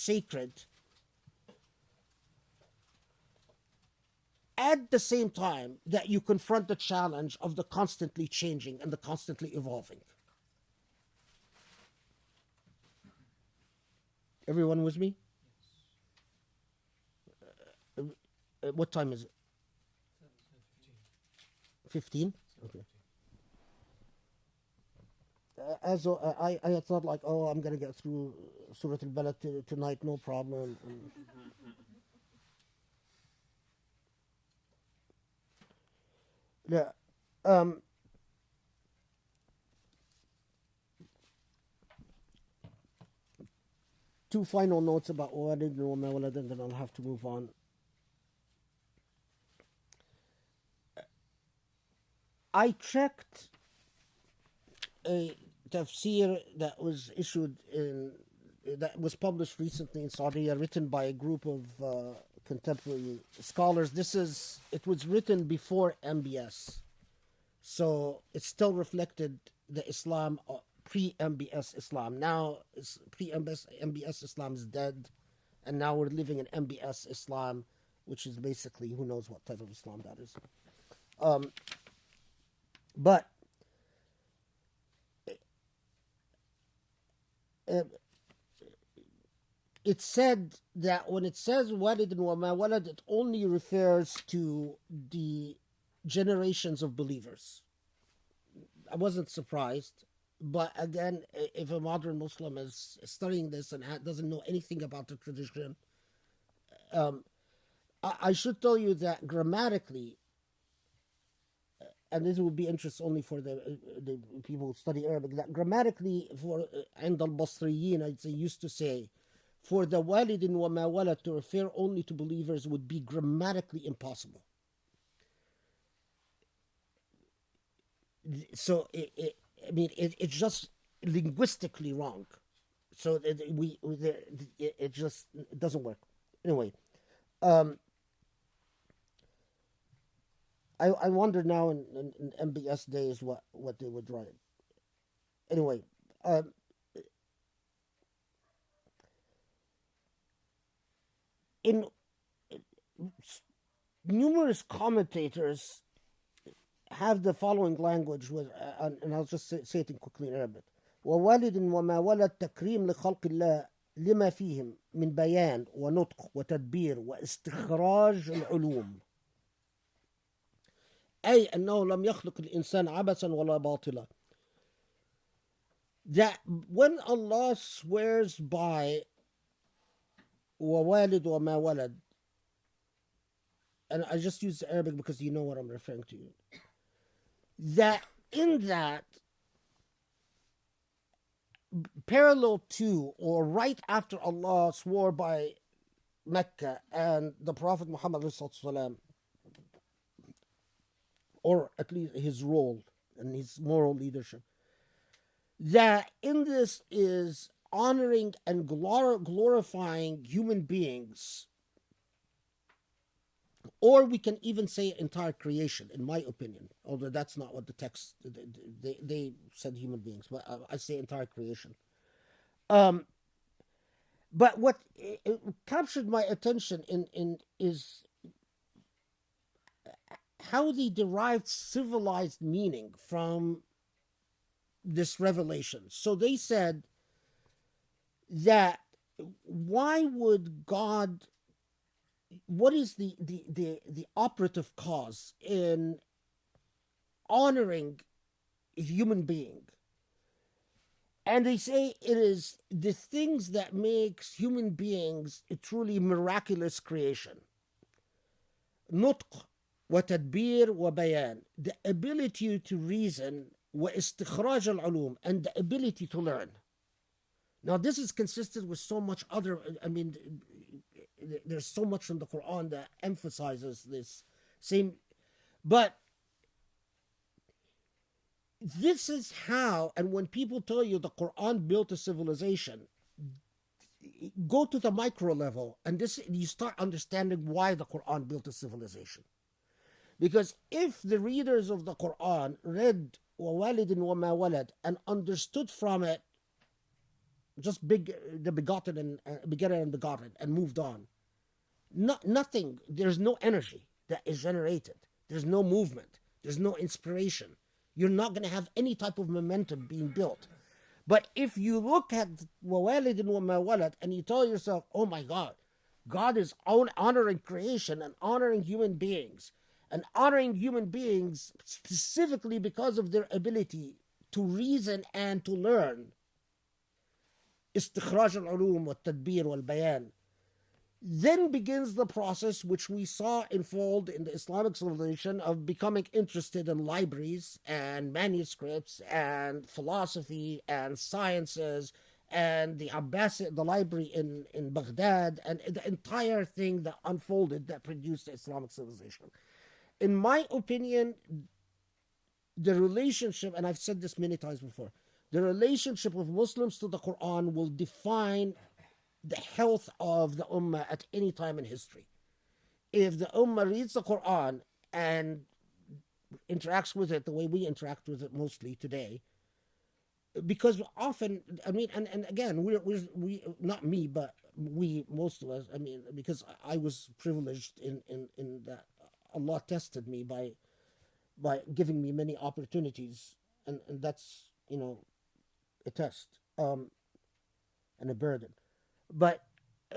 at the same time that you confront the challenge of the constantly changing and the constantly evolving. Everyone with me? What time is it? 15? Okay. I thought like, oh, I'm going to get through Surah Al-Balad tonight, no problem. Yeah. Two final notes about Walid and Walad, and then I'll have to move on. I checked a tafsir that was that was published recently in Saudi Arabia, written by a group of contemporary scholars. It was written before MBS, so it still reflected the Islam pre-MBS Islam. Now, pre-MBS Islam is dead, and now we're living in MBS Islam, which is basically who knows what type of Islam that is. But it's said that when it says walid wa ma walad, it only refers to the generations of believers. I wasn't surprised, but again, if a modern Muslim is studying this and doesn't know anything about the tradition, I should tell you that grammatically, and this would be interest only for the people who study Arabic, that grammatically, for عند البصريين, I'd say, used to say, for the walidin wa ma walad to refer only to believers would be grammatically impossible. So it's just linguistically wrong. So it just doesn't work. Anyway, I wonder now in MBS days what they would write. Anyway, in numerous commentators have the following language, and I'll just say it quickly in Arabic. ووالد وما ولد تكريم لخلق الله لما فيهم من بيان ونطق وتدبير واستخراج العلوم. أي أنه لم يخلق الإنسان عبثا ولا باطلا. That when Allah swears by ووالد وما ولد, and I just use Arabic because you know what I'm referring to, that in that, parallel to or right after Allah swore by Mecca and the Prophet Muhammad ﷺ, or at least his role and his moral leadership, that in this is honoring and glorifying human beings, or we can even say entire creation, in my opinion, although that's not what the text, they said human beings, but I say entire creation. But what captured my attention in is how they derived civilized meaning from this revelation. So they said that why would God, what is the operative cause in honoring a human being? And they say it is the things that makes human beings a truly miraculous creation. نطق وتدبير وبيان, the ability to reason, واستخراج العلوم, and the ability to learn. Now this is consistent with so much other, there's so much in the Quran that emphasizes this same, but this is how, and when people tell you the Quran built a civilization, go to the micro level, and this you start understanding why the Quran built a civilization. Because if the readers of the Quran read وَوَالِدٍ وَمَا وَلَدٍ and understood from it just the begotten and begetter and begotten and moved on, nothing, there's no energy that is generated, there's no movement, there's no inspiration, you're not going to have any type of momentum being built. But if you look at وَوَالِدٍ وَمَا وَلَدٍ and you tell yourself, oh my God, God is honoring creation and honoring human beings, and honoring human beings specifically because of their ability to reason and to learn, استخراج العلوم والتدبير والبيان, then begins the process which we saw unfold in the Islamic civilization of becoming interested in libraries and manuscripts and philosophy and sciences and the Abbasid, the library in Baghdad, and the entire thing that unfolded that produced the Islamic civilization. In my opinion, the relationship, and I've said this many times before, the relationship of Muslims to the Quran will define the health of the Ummah at any time in history. If the Ummah reads the Quran and interacts with it the way we interact with it mostly today, because often, I mean, and again, we not me, but we, most of us, I mean, because I was privileged in that Allah tested me by giving me many opportunities, and that's, a test, and a burden. But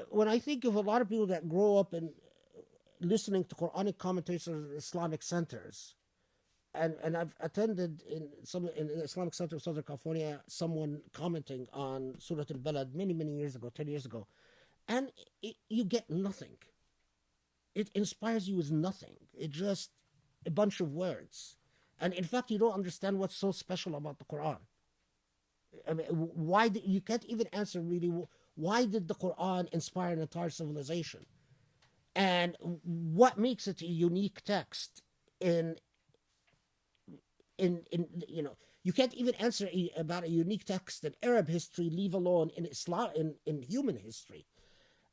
when I think of a lot of people that grow up and listening to Quranic commentators in Islamic centers, and I've attended in the Islamic Center of Southern California, someone commenting on Surah Al Balad many years ago, 10 years ago, and you get nothing. It inspires you with nothing. It just a bunch of words, and in fact, you don't understand what's so special about the Quran. I mean, you can't even answer really why did the Quran inspire an entire civilization, and what makes it a unique text in you can't even answer about a unique text in Arab history, leave alone in Islam, in human history.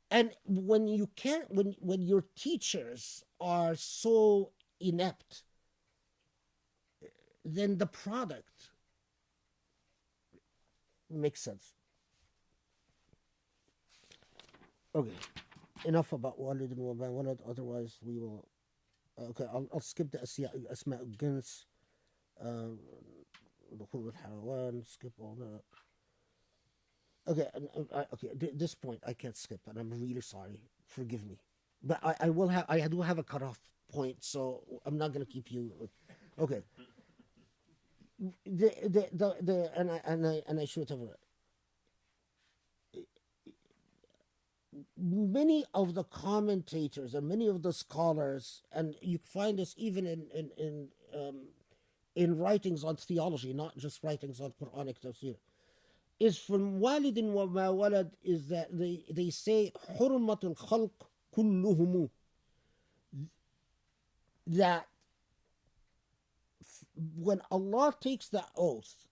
And when you can't, when your teachers are so inept, then the product makes sense. Okay, enough about Walid and Walad. Otherwise, we will. Okay, I'll skip the Asma Gins, دخول الحيوان, skip all that. Okay, okay. At this point, I can't skip, and I'm really sorry. Forgive me, but I will have. I do have a cutoff point, so I'm not gonna keep you. Okay. I should have. Many of the commentators and many of the scholars, and you find this even in writings on theology, not just writings on Quranic tafsir, is from walidin wa ma walad, is that they say حرمة الخلق كلهم, that when Allah takes that oath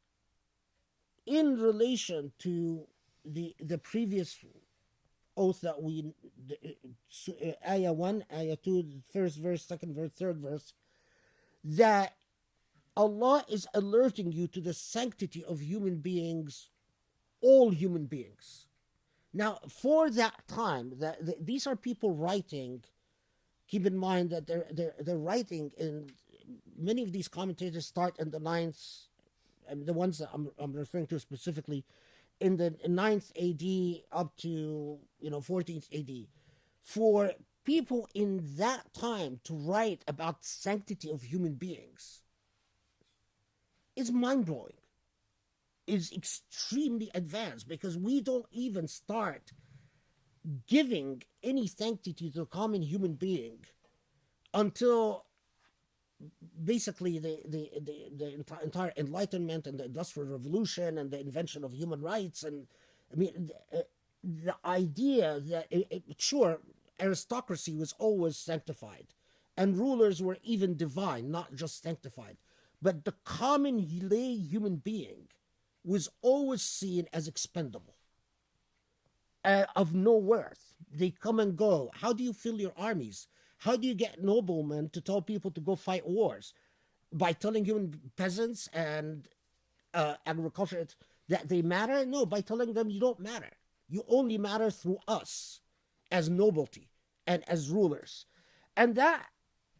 in relation to the previous oath that we, ayah 1, ayah 2, first verse, second verse, third verse, that Allah is alerting you to the sanctity of human beings, all human beings. Now, for that time, these are people writing. Keep in mind that they're writing in, many of these commentators start in the ninth, and the ones that I'm referring to specifically, in the 9th AD up to 14th AD. For people in that time to write about sanctity of human beings is mind-blowing, is extremely advanced, because we don't even start giving any sanctity to the common human being until basically the entire Enlightenment and the Industrial Revolution and the invention of human rights. And I mean, the idea that sure, aristocracy was always sanctified, and rulers were even divine, not just sanctified, but the common lay human being was always seen as expendable, of no worth. They come and go. How do you fill your armies? How do you get noblemen to tell people to go fight wars? By telling human peasants and agriculture that they matter? No, by telling them you don't matter. You only matter through us as nobility and as rulers. And that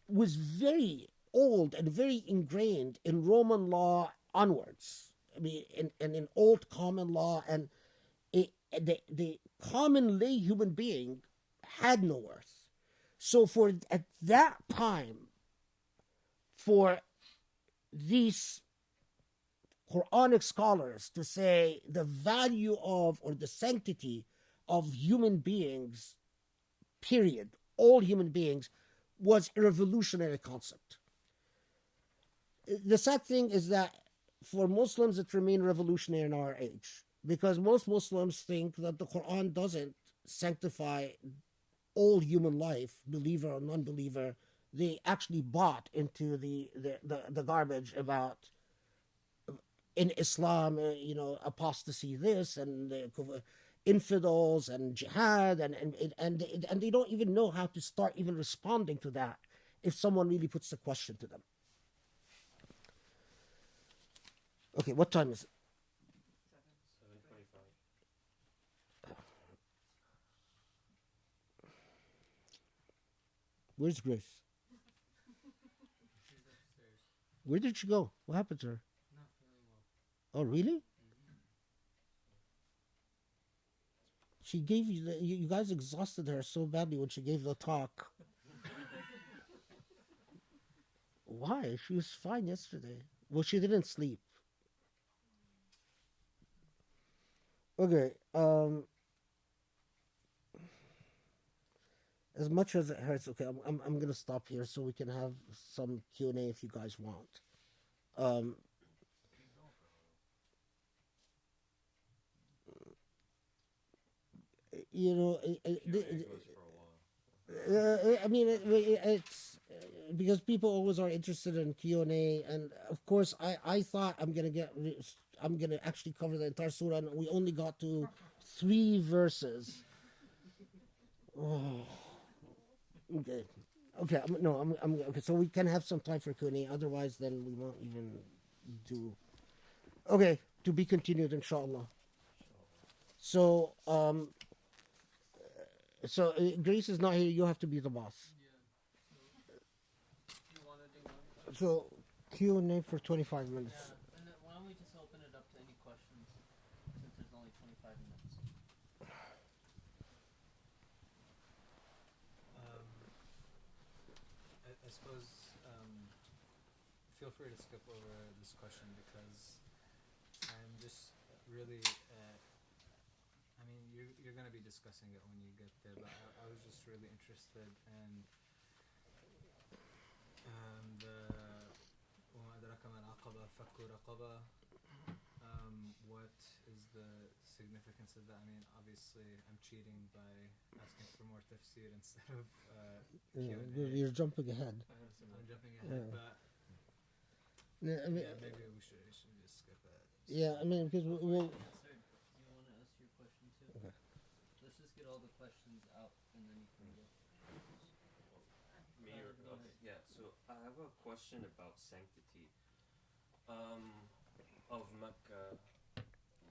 was very old and very ingrained in Roman law onwards. I mean, in old common law, and the common lay human being had no worth. So at that time, for these Quranic scholars to say the value of, or the sanctity of human beings, period, all human beings, was a revolutionary concept. The sad thing is that for Muslims it remained revolutionary in our age, because most Muslims think that the Quran doesn't sanctify all human life, believer or non-believer. They actually bought into the garbage about, in Islam, apostasy, this and infidels and jihad, and they don't even know how to start even responding to that if someone really puts the question to them. Okay, what time is it? Where's Grace? She's upstairs. Where did she go? What happened to her? Not feeling well. Oh, really? Mm-hmm. She gave you you guys exhausted her so badly when she gave the talk. Why? She was fine yesterday. Well, she didn't sleep. Okay. As much as it hurts, okay, I'm gonna stop here so we can have some Q&A if you guys want. Um, Keep going for a you know, Q&A goes for a while. I mean, it's because people always are interested in Q&A, and of course, I thought I'm gonna actually cover the entire surah, and we only got to 3 verses. Oh, okay, okay, okay. So we can have some time for Q&A. Otherwise, then we won't even do. Okay, to be continued, inshallah. So, Grace is not here. You have to be the boss. Yeah. So, you want to do one? So Q&A for 25 minutes. Yeah, and then why don't we just open it up to any questions since there's only 25 minutes? I suppose feel free to skip over this question because I'm just really. I mean, you're going to be discussing it when you get there, but I was just really interested in the وما أدراك ما العقبة فك رقبة. What is the significance of that? I mean, obviously, I'm cheating by asking for more tafsir instead of Q&A. You're jumping ahead. I'm jumping ahead, Yeah. but Yeah, I mean, yeah, maybe we should just skip it. yeah, I mean, because we'll. Answered. Do you want to ask your question too? Okay. Let's just get all the questions out and then you can go. Me or Go okay, ahead. yeah. So I have a question about sanctity of Mecca,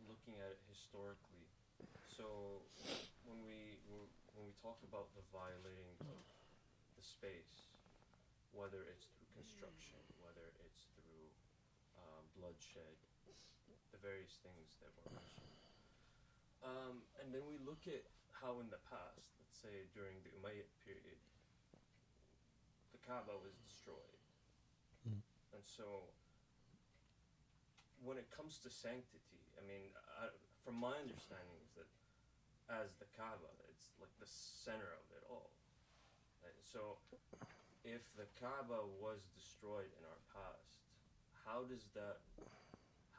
looking at it historically. So when we talk about the violating of the space, whether it's through construction, whether it's through bloodshed, the various things that were mentioned, and then we look at how in the past, let's say during the Umayyad period, the Kaaba was destroyed. Mm. And so, when it comes to sanctity, I mean, from my understanding is that as the Kaaba, it's like the center of it all. Right? So, if the Kaaba was destroyed in our past, how does that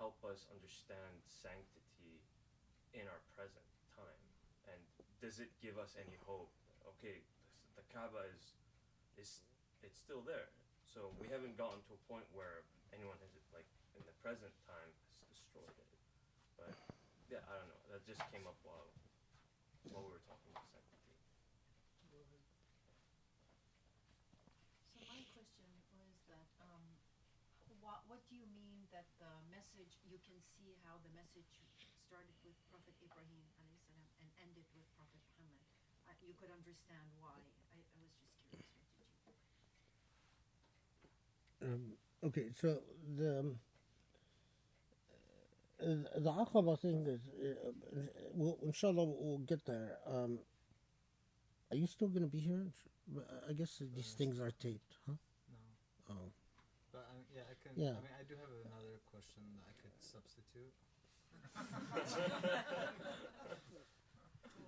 help us understand sanctity in our present time? And does it give us any hope? Okay, the Kaaba is it's still there. So we haven't gotten to a point where anyone has, like, in the present time has destroyed it. But yeah, I don't know. That just came up while we were talking about sanctity. So my question was that what do you mean that the message, you can see how the message started with Prophet Ibrahim alayhi salam and ended with Prophet Muhammad? You could understand why. I was just curious. What did you? Okay, so the Aqaba thing is, inshallah, we'll get there. Are you still going to be here? I guess these things are taped, huh? No. Oh. But yeah, I can. Yeah. I mean, I do have another question that I could substitute.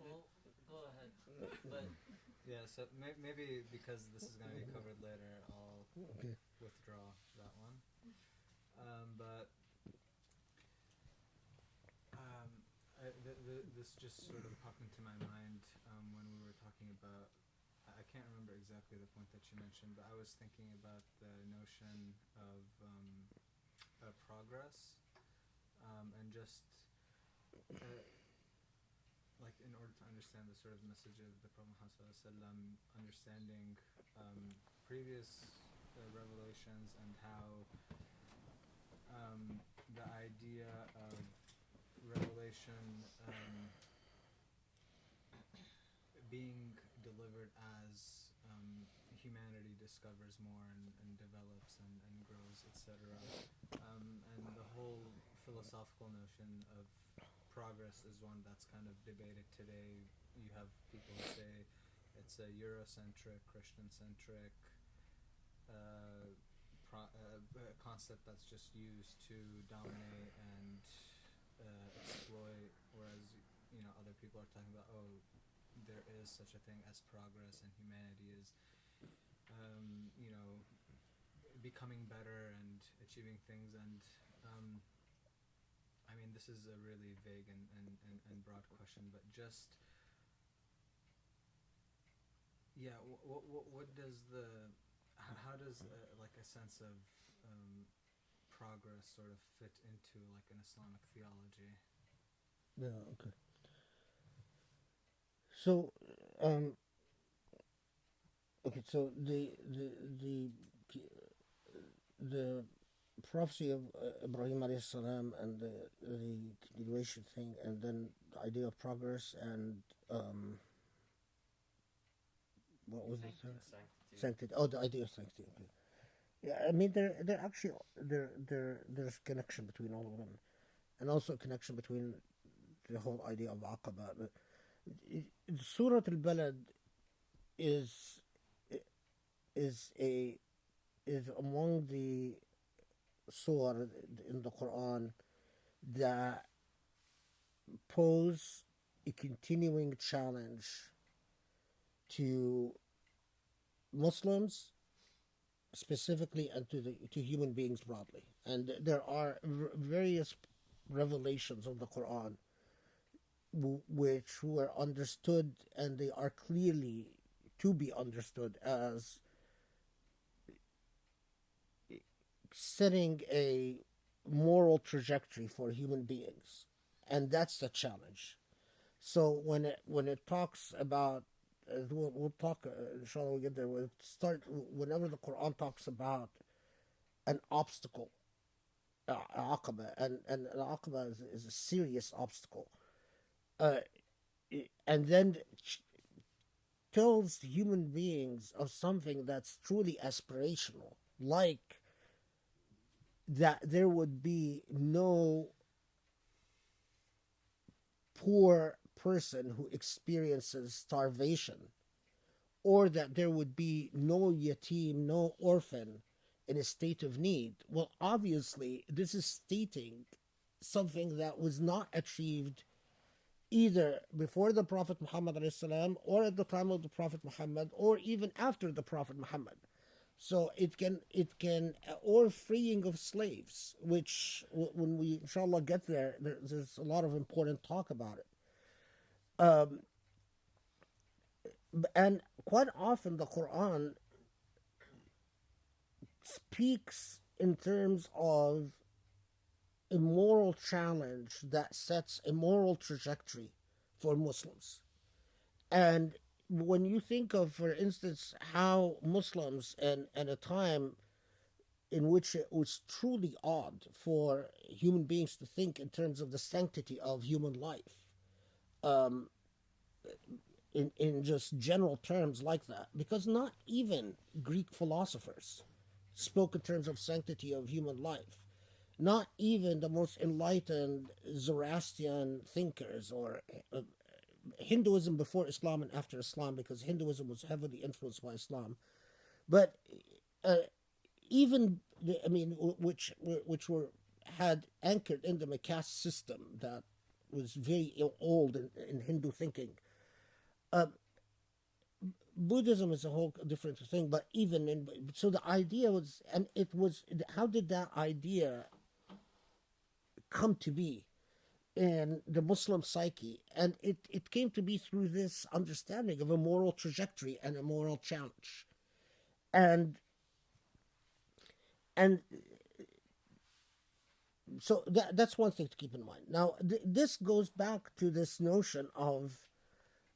Well, go ahead. But yeah, so maybe because this is going to be covered later, I'll Okay. withdraw that one. But this just sort of popped into my mind when we were talking about. I can't remember exactly the point that you mentioned, but I was thinking about the notion of progress and just like in order to understand the sort of message of the Prophet Muhammad ﷺ, understanding previous revelations and how the idea of revelation being delivered as discovers more and develops and grows, etc. And the whole philosophical notion of progress is one that's kind of debated today. You have people who say it's a Eurocentric, Christian-centric concept that's just used to dominate and exploit, whereas other people are talking about, oh, there is such a thing as progress and humanity is becoming better and achieving things. And I mean, this is a really vague and broad question, but just yeah, what does how does like a sense of progress sort of fit into like an Islamic theology? Yeah. Okay. So, um, okay. So the prophecy of Ibrahim alayhi salam and the continuation thing, and then the idea of progress and what was it? Sanctity. Sanctity. Oh, the idea of sanctity. Okay. Yeah, I mean, they're actually there's connection between all of them, and also a connection between the whole idea of Aqaba. But Surah Al-Balad is is a is among the surah in the Quran that pose a continuing challenge to Muslims specifically and to human beings broadly. And there are various revelations of the Quran which were understood, and they are clearly to be understood as setting a moral trajectory for human beings, and that's the challenge. So when it talks about we'll talk inshallah, we'll get there. We'll start whenever the Quran talks about an obstacle, aqaba, and an aqaba is a serious obstacle, uh, and then tells human beings of something that's truly aspirational, like that there would be no poor person who experiences starvation, or that there would be no yatim, no orphan in a state of need. Well, obviously, this is stating something that was not achieved either before the Prophet Muhammad ﷺ, or at the time of the Prophet Muhammad, or even after the Prophet Muhammad. So it can or freeing of slaves, which when we inshallah get there, there's a lot of important talk about it. And quite often the Quran speaks in terms of a moral challenge that sets a moral trajectory for Muslims. And when you think of, for instance, how Muslims in a time in which it was truly odd for human beings to think in terms of the sanctity of human life, in just general terms like that, because not even Greek philosophers spoke in terms of sanctity of human life. Not even the most enlightened Zoroastrian thinkers, or Hinduism before Islam and after Islam, because Hinduism was heavily influenced by Islam. But even I mean, which were had anchored in the caste system that was very old in Hindu thinking. Buddhism is a whole different thing, but even in so the idea was, and it was, how did that idea come to be in the Muslim psyche? And it came to be through this understanding of a moral trajectory and a moral challenge. And so that's one thing to keep in mind. Now, this goes back to this notion of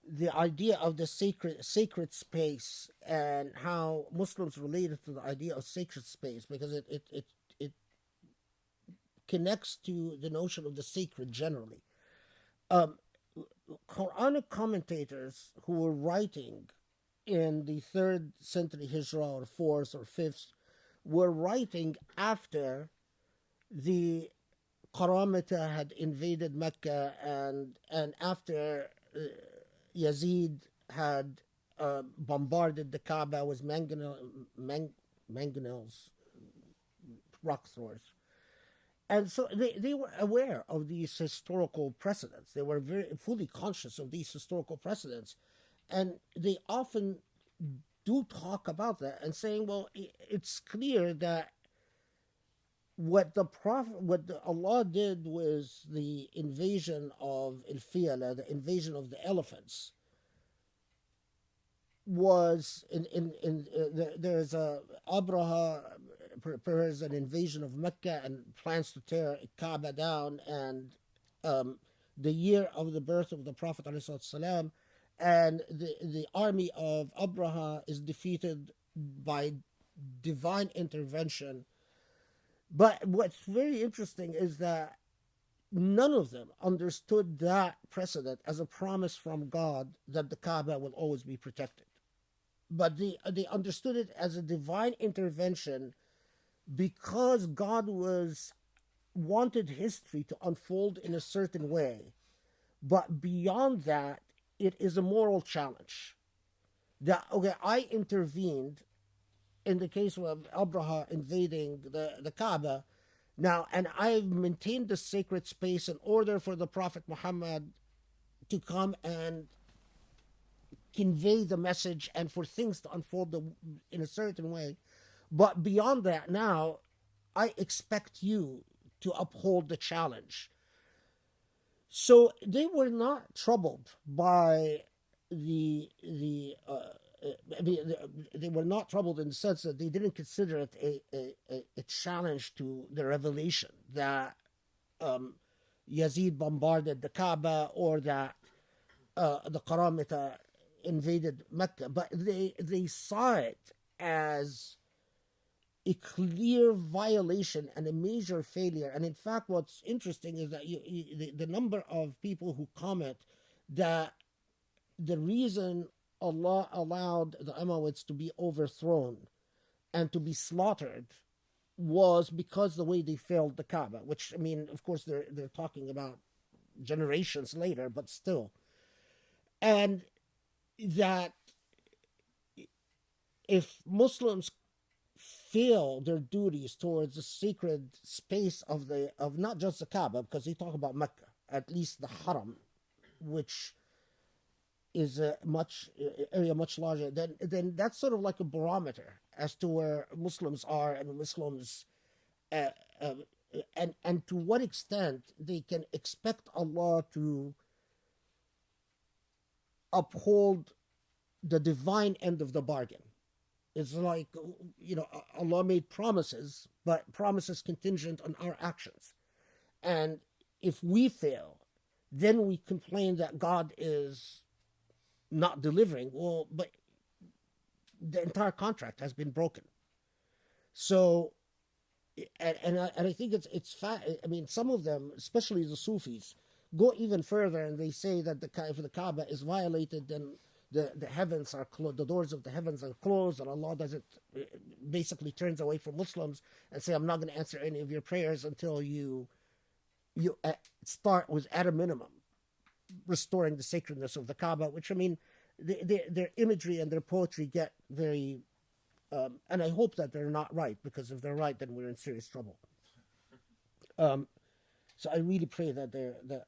the idea of the sacred space, and how Muslims related to the idea of sacred space, because it connects to the notion of the sacred generally. Quranic commentators who were writing in the 3rd century Hijrah or 4th or 5th were writing after the Qaramita had invaded Mecca and after Yazid had bombarded the Kaaba with mangonels, rock throwers. And so they were aware of these historical precedents. They were very fully conscious of these historical precedents. And they often do talk about that and saying, well, it's clear that what Allah did was the invasion of Al-Fiyala, the invasion of the elephants, was there's a Abraha prepares an invasion of Mecca and plans to tear Kaaba down, and the year of the birth of the Prophet ﷺ, and the army of Abraha is defeated by divine intervention. But what's very interesting is that none of them understood that precedent as a promise from God that the Kaaba will always be protected. But they understood it as a divine intervention because God wanted history to unfold in a certain way. But beyond that, it is a moral challenge. That, okay, I intervened in the case of Abraha invading the Kaaba now, and I've maintained the sacred space in order for the Prophet Muhammad to come and convey the message and for things to unfold in a certain way. But beyond that, now I expect you to uphold the challenge. So they were not troubled by they were not troubled in the sense that they didn't consider it a challenge to the revelation that Yazid bombarded the Kaaba or that the Qaramita invaded Mecca, but they saw it as a clear violation and a major failure. And in fact, what's interesting is that the number of people who comment that the reason Allah allowed the Umayyads to be overthrown and to be slaughtered was because the way they failed the Kaaba, which, I mean, of course, they're talking about generations later, but still. And that if Muslims fail their duties towards the sacred space of not just the Kaaba, because they talk about Mecca, at least the Haram, which is a area much larger, then that's sort of like a barometer as to where Muslims are and Muslims and to what extent they can expect Allah to uphold the divine end of the bargain. It's like, Allah made promises, but promises contingent on our actions. And if we fail, then we complain that God is not delivering. Well, but the entire contract has been broken. So, and I think it's I mean, some of them, especially the Sufis, go even further and they say that if the Kaaba is violated, then the heavens are closed, the doors of the heavens are closed, and Allah basically turns away from Muslims and say, I'm not going to answer any of your prayers until you start with, at a minimum, restoring the sacredness of the Kaaba, which, I mean, their imagery and their poetry get very, and I hope that they're not right, because if they're right, then we're in serious trouble. So I really pray that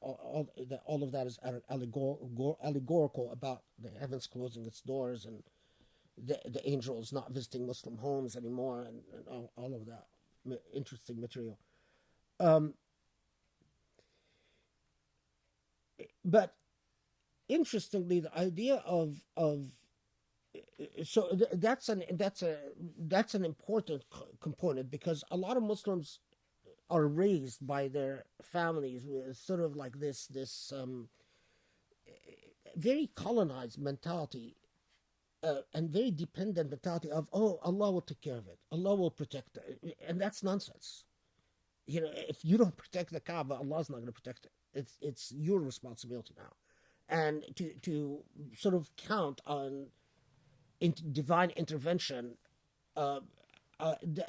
all of that is allegorical about the heavens closing its doors and the angels not visiting Muslim homes anymore, and all of that interesting material. But interestingly, the idea of so that's an important component, because a lot of Muslims are raised by their families with sort of like this very colonized mentality and very dependent mentality of, oh, Allah will take care of it, Allah will protect it, and that's nonsense. If you don't protect the Kaaba, Allah's not going to protect it. It's your responsibility now, and to sort of count on divine intervention. Uh,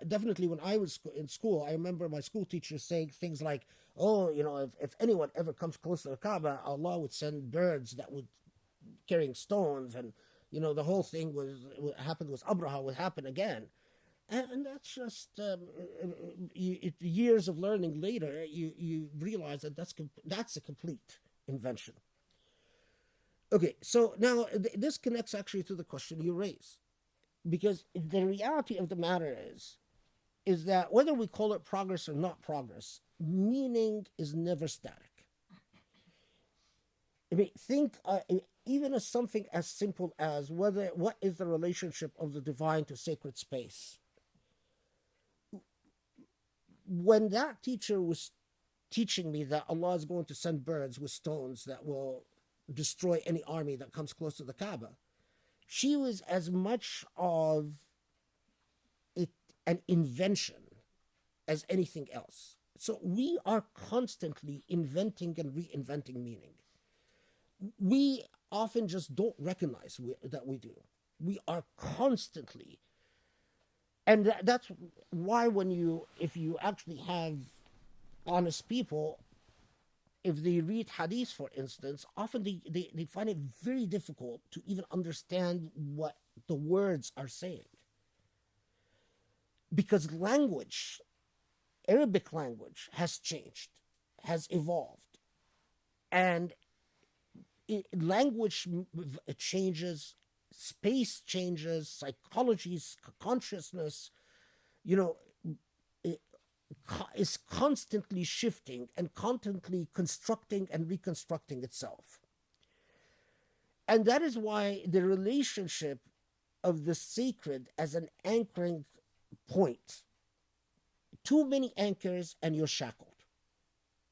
Definitely, when I was in school, I remember my school teachers saying things like, "Oh, if anyone ever comes close to the Kaaba, Allah would send birds that would carrying stones, and the whole thing was what happened was Abraha would happen again." And that's just years of learning later, you realize that that's a complete invention. Okay, so now this connects actually to the question you raise, because the reality of the matter is that whether we call it progress or not progress, meaning is never static. I mean, think even as something as simple as what is the relationship of the divine to sacred space. When that teacher was teaching me that Allah is going to send birds with stones that will destroy any army that comes close to the Kaaba, she was as much of it an invention as anything else. So we are constantly inventing and reinventing meaning. We often just don't recognize that we do. We are constantly, and that's why if you actually have honest people, if they read hadith, for instance, often they find it very difficult to even understand what the words are saying. Because language, Arabic language, has changed, has evolved. And language changes, space changes, psychology's consciousness, is constantly shifting and constantly constructing and reconstructing itself. And that is why the relationship of the sacred as an anchoring point, too many anchors and you're shackled.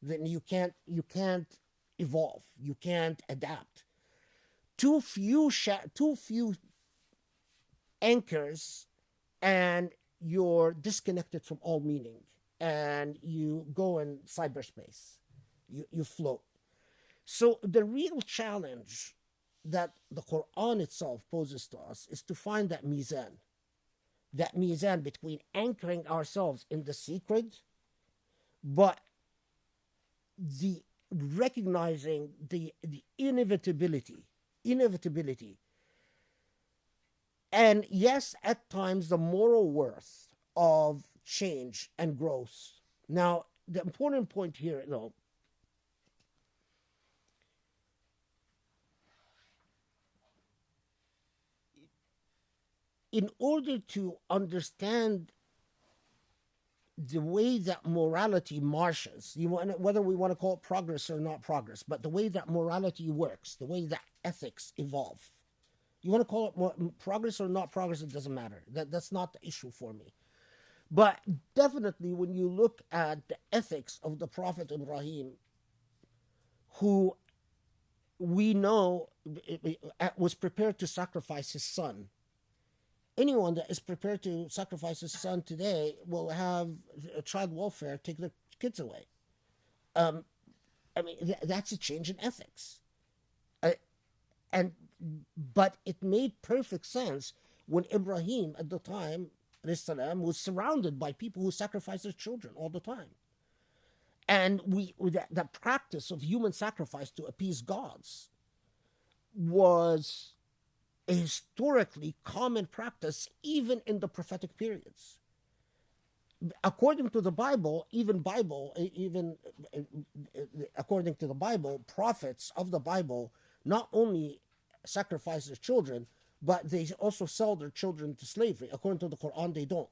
Then you can't evolve, you can't adapt. Too few anchors and you're disconnected from all meaning, and you go in cyberspace, you float. So the real challenge that the Quran itself poses to us is to find that mizan between anchoring ourselves in the sacred, but the recognizing the inevitability, and yes, at times the moral worth of change and growth. Now, the important point here, though, in order to understand the way that morality marches, whether we want to call it progress or not progress, but the way that morality works, the way that ethics evolve. You want to call it progress or not progress, it doesn't matter. That's not the issue for me. But definitely when you look at the ethics of the Prophet Ibrahim, who we know was prepared to sacrifice his son. Anyone that is prepared to sacrifice his son today will have child welfare take their kids away. That's a change in ethics. But it made perfect sense when Ibrahim at the time was surrounded by people who sacrificed their children all the time. And the practice of human sacrifice to appease gods was a historically common practice even in the prophetic periods. According to the Bible, even according to the Bible, prophets of the Bible not only sacrifice their children, but they also sell their children to slavery. According to the Quran, they don't.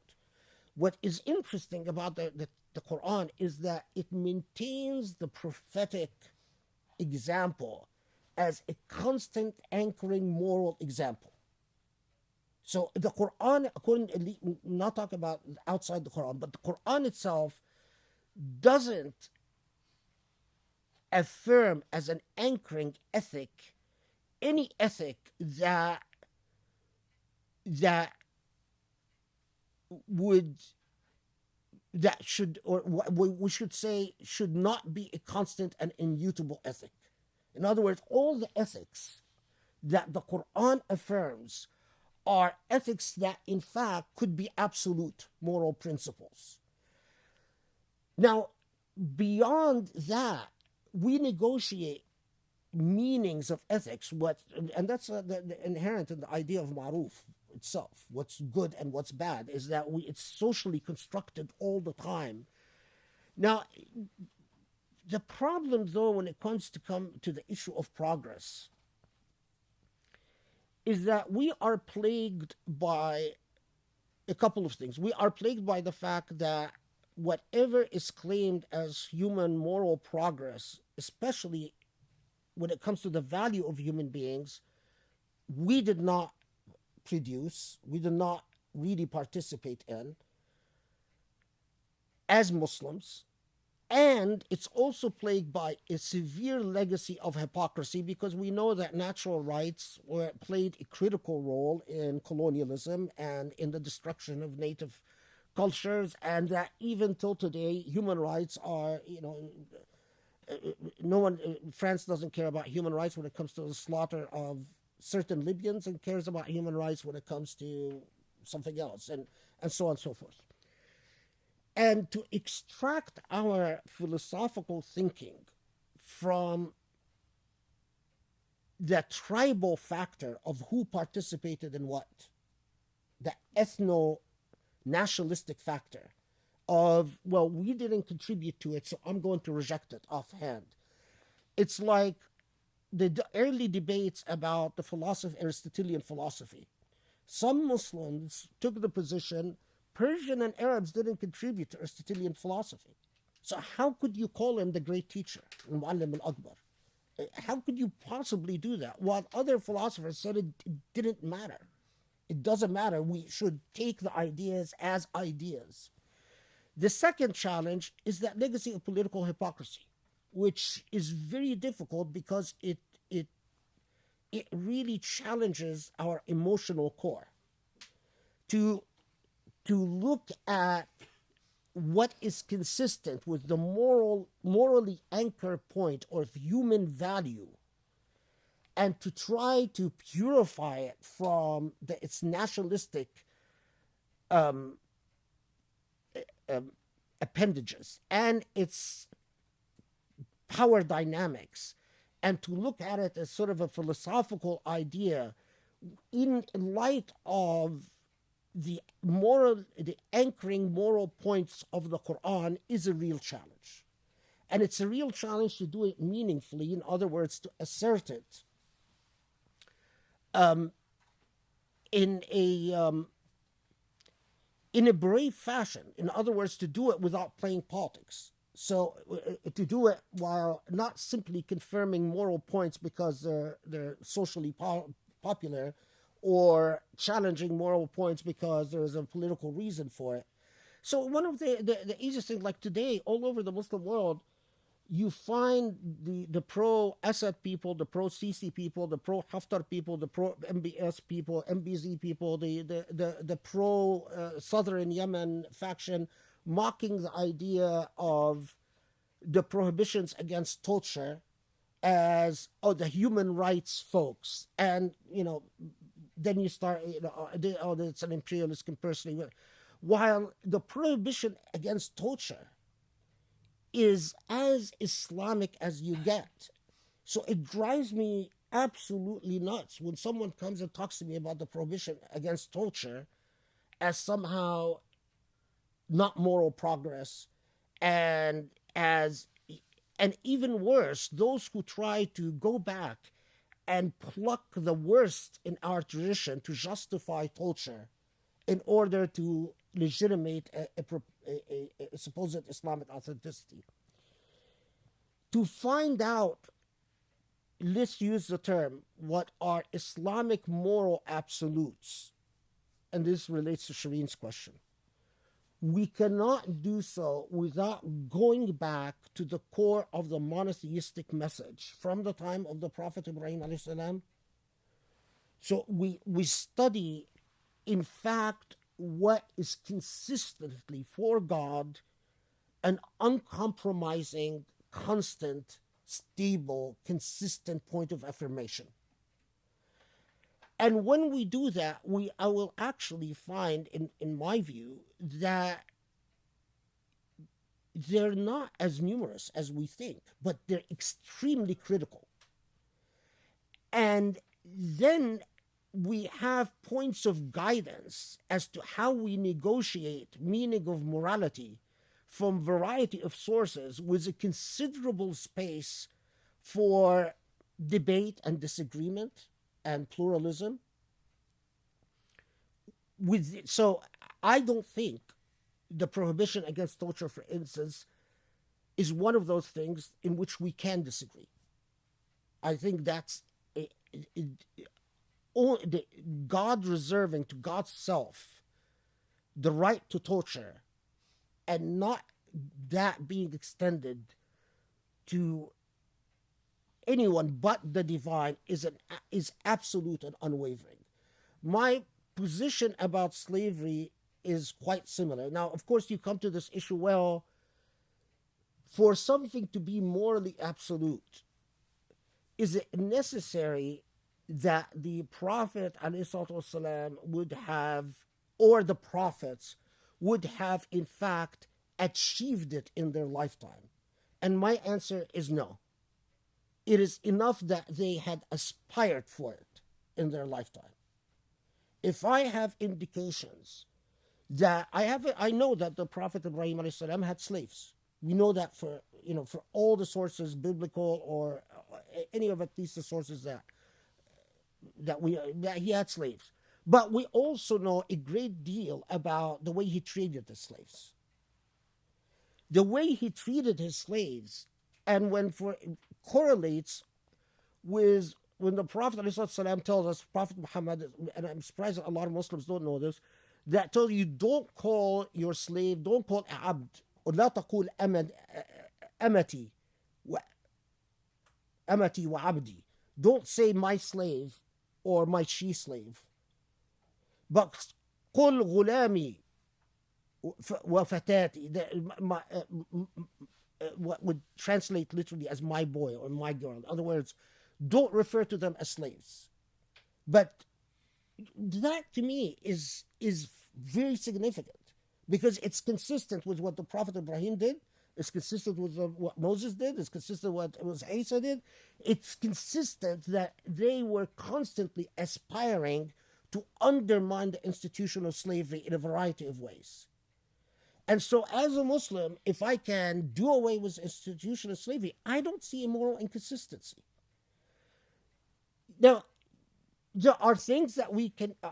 What is interesting about the Quran is that it maintains the prophetic example as a constant anchoring moral example. So the Quran, not talking about outside the Quran, but the Quran itself doesn't affirm as an anchoring ethic any ethic that should, or we should say, should not be a constant and immutable ethic. In other words, all the ethics that the Quran affirms are ethics that, in fact, could be absolute moral principles. Now, beyond that, we negotiate meanings of ethics, and that's the inherent in the idea of ma'ruf itself. What's good and what's bad is that it's socially constructed all the time. Now, the problem, though, when it comes to the issue of progress, is that we are plagued by a couple of things. We are plagued by the fact that whatever is claimed as human moral progress, especially when it comes to the value of human beings, we did not produce, we did not really participate in as Muslims. And it's also plagued by a severe legacy of hypocrisy, because we know that natural rights played a critical role in colonialism and in the destruction of native cultures, and that even till today, human rights are, no one, France doesn't care about human rights when it comes to the slaughter of certain Libyans, and cares about human rights when it comes to something else, and so on and so forth. And to extract our philosophical thinking from the tribal factor of who participated in what, the ethno-nationalistic factor of, well, we didn't contribute to it, so I'm going to reject it offhand. It's like the early debates about the Aristotelian philosophy. Some Muslims took the position Persian and Arabs didn't contribute to Aristotelian philosophy. So how could you call him the great teacher, Al-Muallim al-Akbar? How could you possibly do that? While other philosophers said it didn't matter. It doesn't matter. We should take the ideas as ideas. The second challenge is that legacy of political hypocrisy, which is very difficult because it really challenges our emotional core. To look at what is consistent with the morally anchor point of human value, and to try to purify it from its nationalistic appendages and its power dynamics, and to look at it as sort of a philosophical idea in light of the anchoring moral points of the Quran, is a real challenge. And it's a real challenge to do it meaningfully, in other words, to assert it in a brave fashion. In other words, to do it without playing politics. So to do it while not simply confirming moral points because they're socially popular, or challenging moral points because there is a political reason for it. So one of the easiest things, like today, all over the Muslim world, you find the pro-Assad people, the pro-Sisi people, the pro-Haftar people, the pro-MBS people, MBZ people, the pro-Southern Yemen faction mocking the idea of the prohibitions against torture as, the human rights folks. And, then you start, it's an imperialist conspiracy. While the prohibition against torture is as Islamic as you get. So it drives me absolutely nuts when someone comes and talks to me about the prohibition against torture as somehow not moral progress, and even worse, those who try to go back and pluck the worst in our tradition to justify torture in order to legitimate a supposed Islamic authenticity. To find out, let's use the term, what are Islamic moral absolutes, and this relates to Shireen's question. We cannot do so without going back to the core of the monotheistic message from the time of the Prophet Ibrahim alayhi salam. So we study, in fact, what is consistently for God an uncompromising, constant, stable, consistent point of affirmation. And when we do that, I will actually find, in my view, that they're not as numerous as we think, but they're extremely critical. And then we have points of guidance as to how we negotiate meaning of morality from variety of sources with a considerable space for debate and disagreement and pluralism. So I don't think the prohibition against torture, for instance, is one of those things in which we can disagree. I think that's God reserving to God's self the right to torture and not that being extended to anyone but the divine is absolute and unwavering. My position about slavery is quite similar. Now, of course, you come to this issue, well, for something to be morally absolute, is it necessary that the Prophet ﷺ would have, or the prophets would have, in fact, achieved it in their lifetime? And my answer is no. It is enough that they had aspired for it in their lifetime. If I have indications that I know that the Prophet Ibrahim ﷺ had slaves. We know that for all the sources, biblical or any of at least the sources that he had slaves. But we also know a great deal about the way he treated the slaves. The way he treated his slaves, and correlates with when the Prophet ﷺ tells us, Prophet Muhammad, and I'm surprised that a lot of Muslims don't know this, that tells you don't call your slave, don't call abd, or لا تقول أمتي وعبدي. Don't say my slave or my she slave. But قل غلامي وفتاتي, what would translate literally as my boy or my girl. In other words, don't refer to them as slaves. But that to me is very significant because it's consistent with what the Prophet Ibrahim did. It's consistent with what Moses did. It's consistent with what Isa did. It's consistent that they were constantly aspiring to undermine the institution of slavery in a variety of ways. And so as a Muslim, if I can do away with the institution of slavery, I don't see a moral inconsistency. Now, there are things that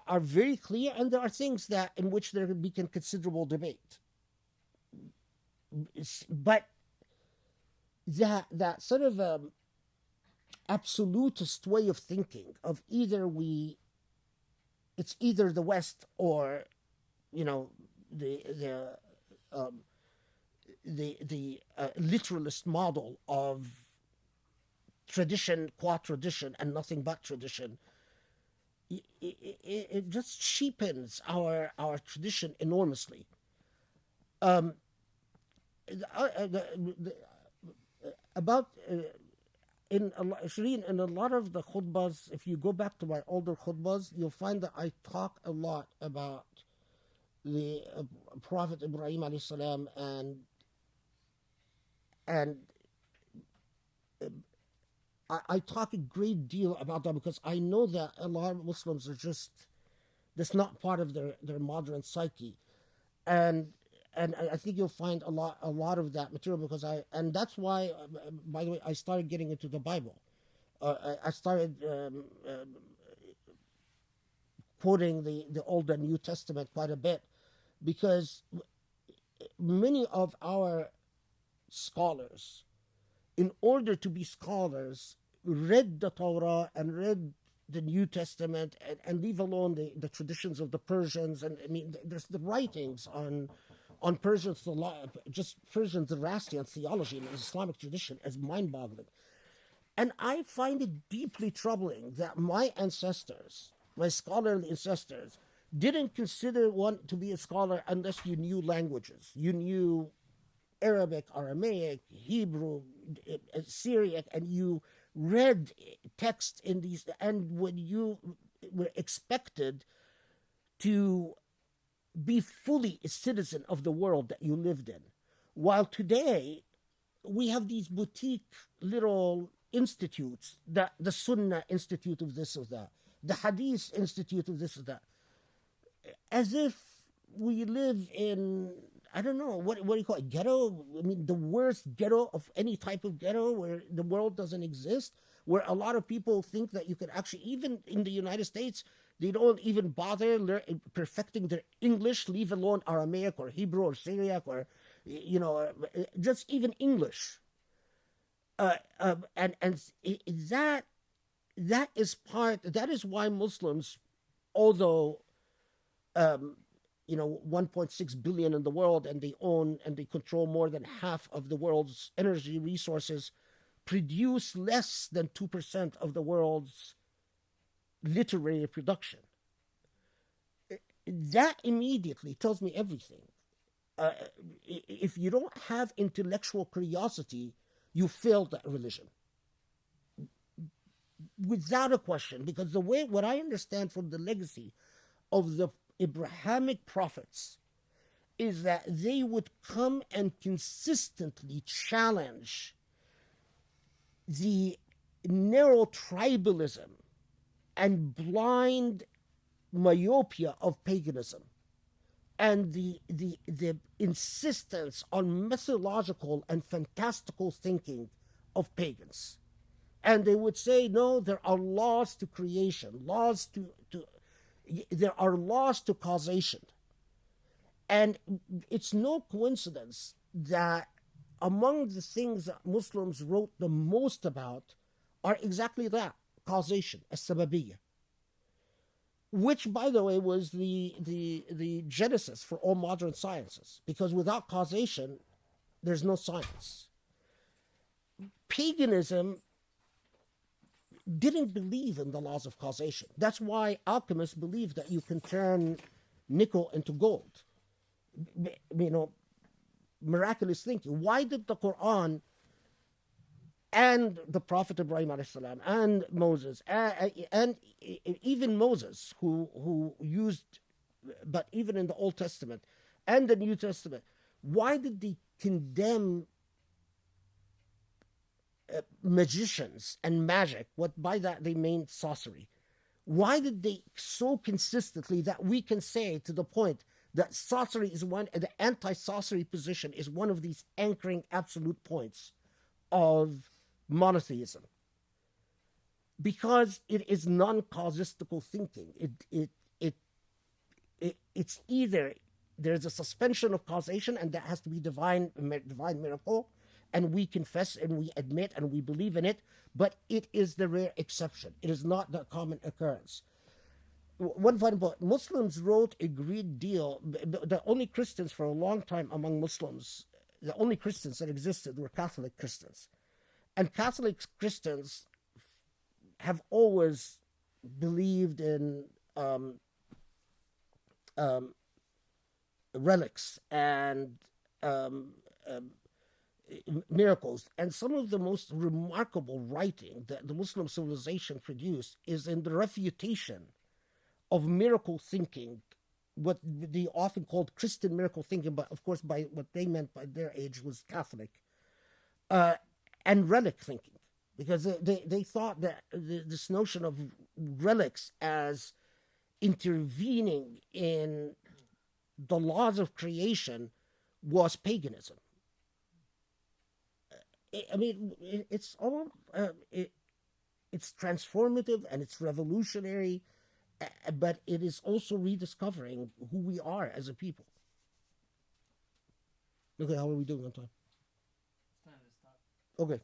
are very clear, and there are things that in which there can be considerable debate. But that sort of absolutist way of thinking of it's either the West or the literalist model of tradition, qua tradition, and nothing but tradition. It just cheapens our tradition enormously. In a lot of the khutbahs, if you go back to my older khutbahs, you'll find that I talk a lot about the Prophet Ibrahim alayhi salam, and I talk a great deal about that because I know that a lot of Muslims are that's not part of their modern psyche, and I think you'll find a lot of that material and that's why, by the way, I started getting into the Bible. I started quoting the Old and New Testament quite a bit because many of our scholars, in order to be scholars, read the Torah and read the New Testament and leave alone the traditions of the Persians. And I mean, there's the writings on Persian Zoroastrian theology and Islamic tradition as mind-boggling. And I find it deeply troubling that my ancestors, my scholarly ancestors, didn't consider one to be a scholar unless you knew languages. You knew Arabic, Aramaic, Hebrew, Syriac, and you read text in these. And when you were expected to be fully a citizen of the world that you lived in. While today, we have these boutique little institutes, the Sunnah Institute of this or that, the Hadith Institute of this or that, as if we live in, I don't know, what do you call it, ghetto? I mean, the worst ghetto of any type of ghetto where the world doesn't exist, where a lot of people think that you could actually, even in the United States, they don't even bother perfecting their English, leave alone Aramaic or Hebrew or Syriac or, just even English. And that is why Muslims, although 1.6 billion in the world, and they own and they control more than half of the world's energy resources, produce less than 2% of the world's literary production. That immediately tells me everything. If you don't have intellectual curiosity, you failed that religion. Without a question, because what I understand from the legacy of the Abrahamic prophets is that they would come and consistently challenge the narrow tribalism and blind myopia of paganism, and the insistence on methodological and fantastical thinking of pagans. And they would say, no, there are laws to creation, there are laws to causation. And it's no coincidence that among the things that Muslims wrote the most about are exactly that, causation, as-sababiyya, which, by the way, was the genesis for all modern sciences, because without causation, there's no science. Paganism didn't believe in the laws of causation. That's why alchemists believe that you can turn nickel into gold. Miraculous thinking. Why did the Quran and the Prophet Ibrahim ﷺ and Moses and even Moses, who used, but even in the Old Testament and the New Testament, why did they condemn magicians and magic? What by that they mean sorcery. Why did they so consistently that we can say to the point that sorcery is the anti-sorcery position is one of these anchoring absolute points of monotheism? Because it is non-causistical thinking. It's either there's a suspension of causation, and that has to be divine miracle, and we confess and we admit and we believe in it, but it is the rare exception. It is not the common occurrence. One final point, Muslims wrote a great deal. The only Christians for a long time among Muslims, the only Christians that existed were Catholic Christians. And Catholic Christians have always believed in relics and miracles. And some of the most remarkable writing that the Muslim civilization produced is in the refutation of miracle thinking, what they often called Christian miracle thinking, but of course by what they meant by their age was Catholic, and relic thinking, because they thought that this notion of relics as intervening in the laws of creation was paganism. I mean, it's all it's transformative and it's revolutionary, but it is also rediscovering who we are as a people. Okay, how are we doing on time? It's time to stop. Okay.